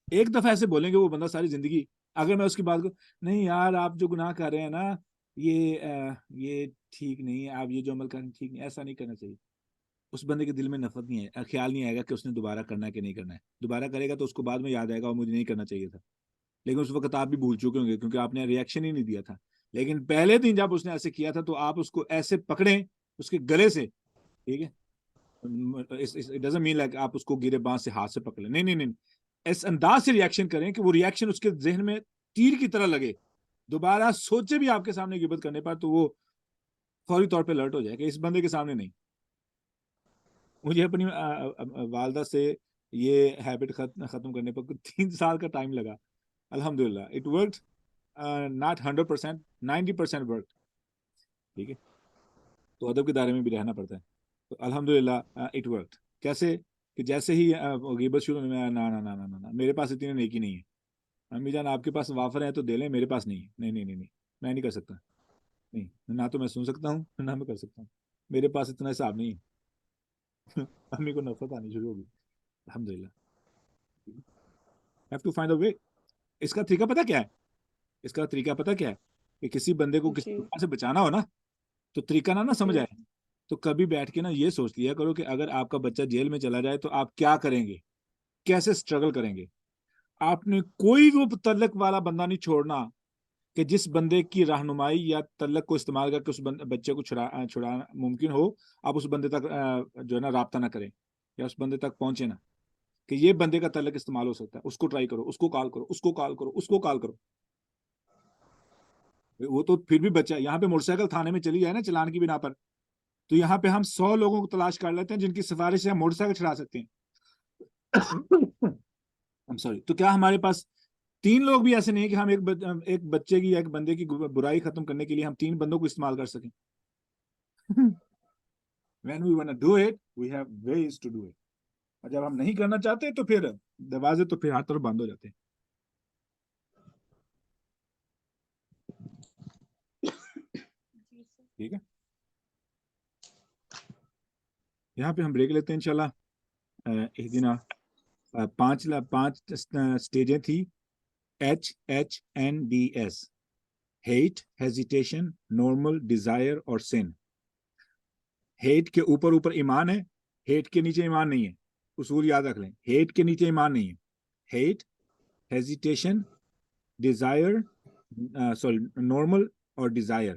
ایک دفعہ ایسے بولیں گے وہ بندہ ساری زندگی. اگر میں اس کی بات کو نہیں یار آپ جو گناہ کر رہے ہیں نا یہ ٹھیک نہیں ہے، آپ یہ جو عمل کر رہے ہیں ٹھیک نہیں، ایسا نہیں کرنا چاہیے. اس بندے کے دل میں نفرت نہیں ہے، خیال نہیں آئے گا کہ اس نے دوبارہ کرنا ہے کہ نہیں کرنا ہے. دوبارہ کرے گا تو اس کو بعد میں یاد آئے گا اور مجھے نہیں کرنا چاہیے تھا، لیکن اس وقت آپ بھی بھول چکے ہوں گے کیونکہ آپ نے ری ایکشن ہی نہیں دیا تھا. لیکن پہلے دن جب اس نے ایسے کیا تھا تو آپ اس کو ایسے پکڑیں اس کے گلے سے، ٹھیک ہے. It doesn't mean like آپ اس کو گرے بانس سے ہاتھ سے پکڑ لیں، نہیں. اس انداز سے ریاکشن کریں کہ وہ ریاکشن اس کے ذہن میں تیر کی طرح لگے, دوبارہ سوچے بھی آپ کے سامنے غیبت کرنے پر تو وہ فوری طور پہ الرٹ ہو جائے کہ اس بندے کے سامنے نہیں. مجھے اپنی والدہ سے یہ ہیبٹ ختم کرنے پر 3 سال کا ٹائم لگا. الحمدللہ اٹ ورکڈ, ناٹ 100%, 90% ورکڈ. ٹھیک ہے, تو ادب کے دائرے میں بھی رہنا پڑتا ہے. تو الحمدللہ اٹ ورکڈ. کیسے کہ جیسے ہی غیبت شروع میں نا میرے پاس اتنی نیکی نہیں ہے, امی جان آپ کے پاس وافر ہیں تو دے لیں, میرے پاس نہیں ہے. نہیں میں نہیں کر سکتا, نہیں, نہ تو میں سن سکتا ہوں نہ میں کر سکتا ہوں, میرے پاس اتنا حساب نہیں ہے. امی کو نفرت آنی شروع ہوگی. الحمدللہ have to find a way. اس کا طریقہ پتہ کیا ہے, اس کا طریقہ پتہ کیا ہے کہ کسی بندے کو کسی سے بچانا ہو نا تو طریقہ نہ سمجھ آئے تو کبھی بیٹھ کے نا یہ سوچ لیا کرو کہ اگر آپ کا بچہ جیل میں چلا جائے تو آپ کیا کریں گے, کیسے اسٹرگل کریں گے. آپ نے کوئی وہ تعلق والا بندہ نہیں چھوڑنا کہ جس بندے کی رہنمائی یا تعلق کو استعمال کر کے اس بچے کو چھڑانا ممکن ہو, آپ اس بندے تک جو ہے نا رابطہ نہ کریں یا اس بندے تک پہنچے نا کہ یہ بندے کا تعلق استعمال ہو سکتا ہے. اس کو ٹرائی کرو, اس کو کال کرو, اس کو کال کرو, اس کو کال کرو. وہ تو پھر بھی بچہ یہاں پہ موٹر سائیکل تھانے میں چلی جائے نا چلان کی بنا پر, تو یہاں پہ ہم 100 لوگوں کو تلاش کر لیتے ہیں جن کی سفارش سے ہم موٹر سائیکل چھڑا سکتے ہیں. سوری, تو کیا ہمارے پاس 3 لوگ بھی ایسے نہیں ہیں کہ ہم ایک بچے کی یا ایک بندے کی برائی ختم کرنے کے لیے ہم 3 بندوں کو استعمال کر سکیں؟ When we want to do it, we have ways to do it. اور جب ہم نہیں کرنا چاہتے تو پھر دروازے تو پھر ہر طرف بند ہو جاتے ہیں. ٹھیک ہے, یہاں پہ ہم بریک لیتے ہیں انشاءاللہ. ایک دن 5 سٹیجیں تھی HHNDS: hate, hesitation, normal, desire اور سن. ہیٹ کے اوپر ایمان ہے, ہیٹ کے نیچے ایمان نہیں ہے. اصول یاد رکھ لیں, ہیٹ کے نیچے ایمان نہیں ہے. ہیٹ, ہیزیٹیشن, ڈیزائر, نارمل اور ڈیزائر,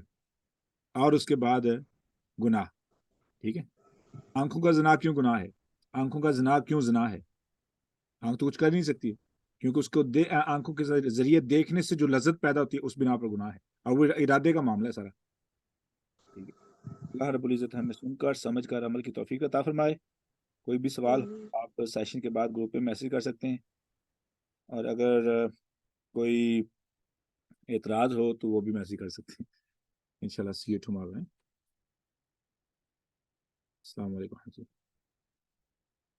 اور اس کے بعد گناہ. ٹھیک ہے, آنکھوں کا زنا کیوں گناہ ہے, آنکھوں کا زنا کیوں زنا ہے؟ آنکھ تو کچھ کر نہیں سکتی کیونکہ اس کو آنکھوں کے ذریعے دیکھنے سے جو لذت پیدا ہوتی ہے اس بنا پر گناہ ہے, اور وہ ارادے کا معاملہ ہے سارا. ٹھیک ہے, اللہ رب العزت ہمیں سن کر سمجھ کر عمل کی توفیق عطا فرمائے. کوئی بھی سوال آپ سیشن کے بعد گروپ پہ میسج کر سکتے ہیں, اور اگر کوئی اعتراض ہو تو وہ بھی میسج کر سکتے ہیں. انشاءاللہ see you tomorrow. السلام علیکم.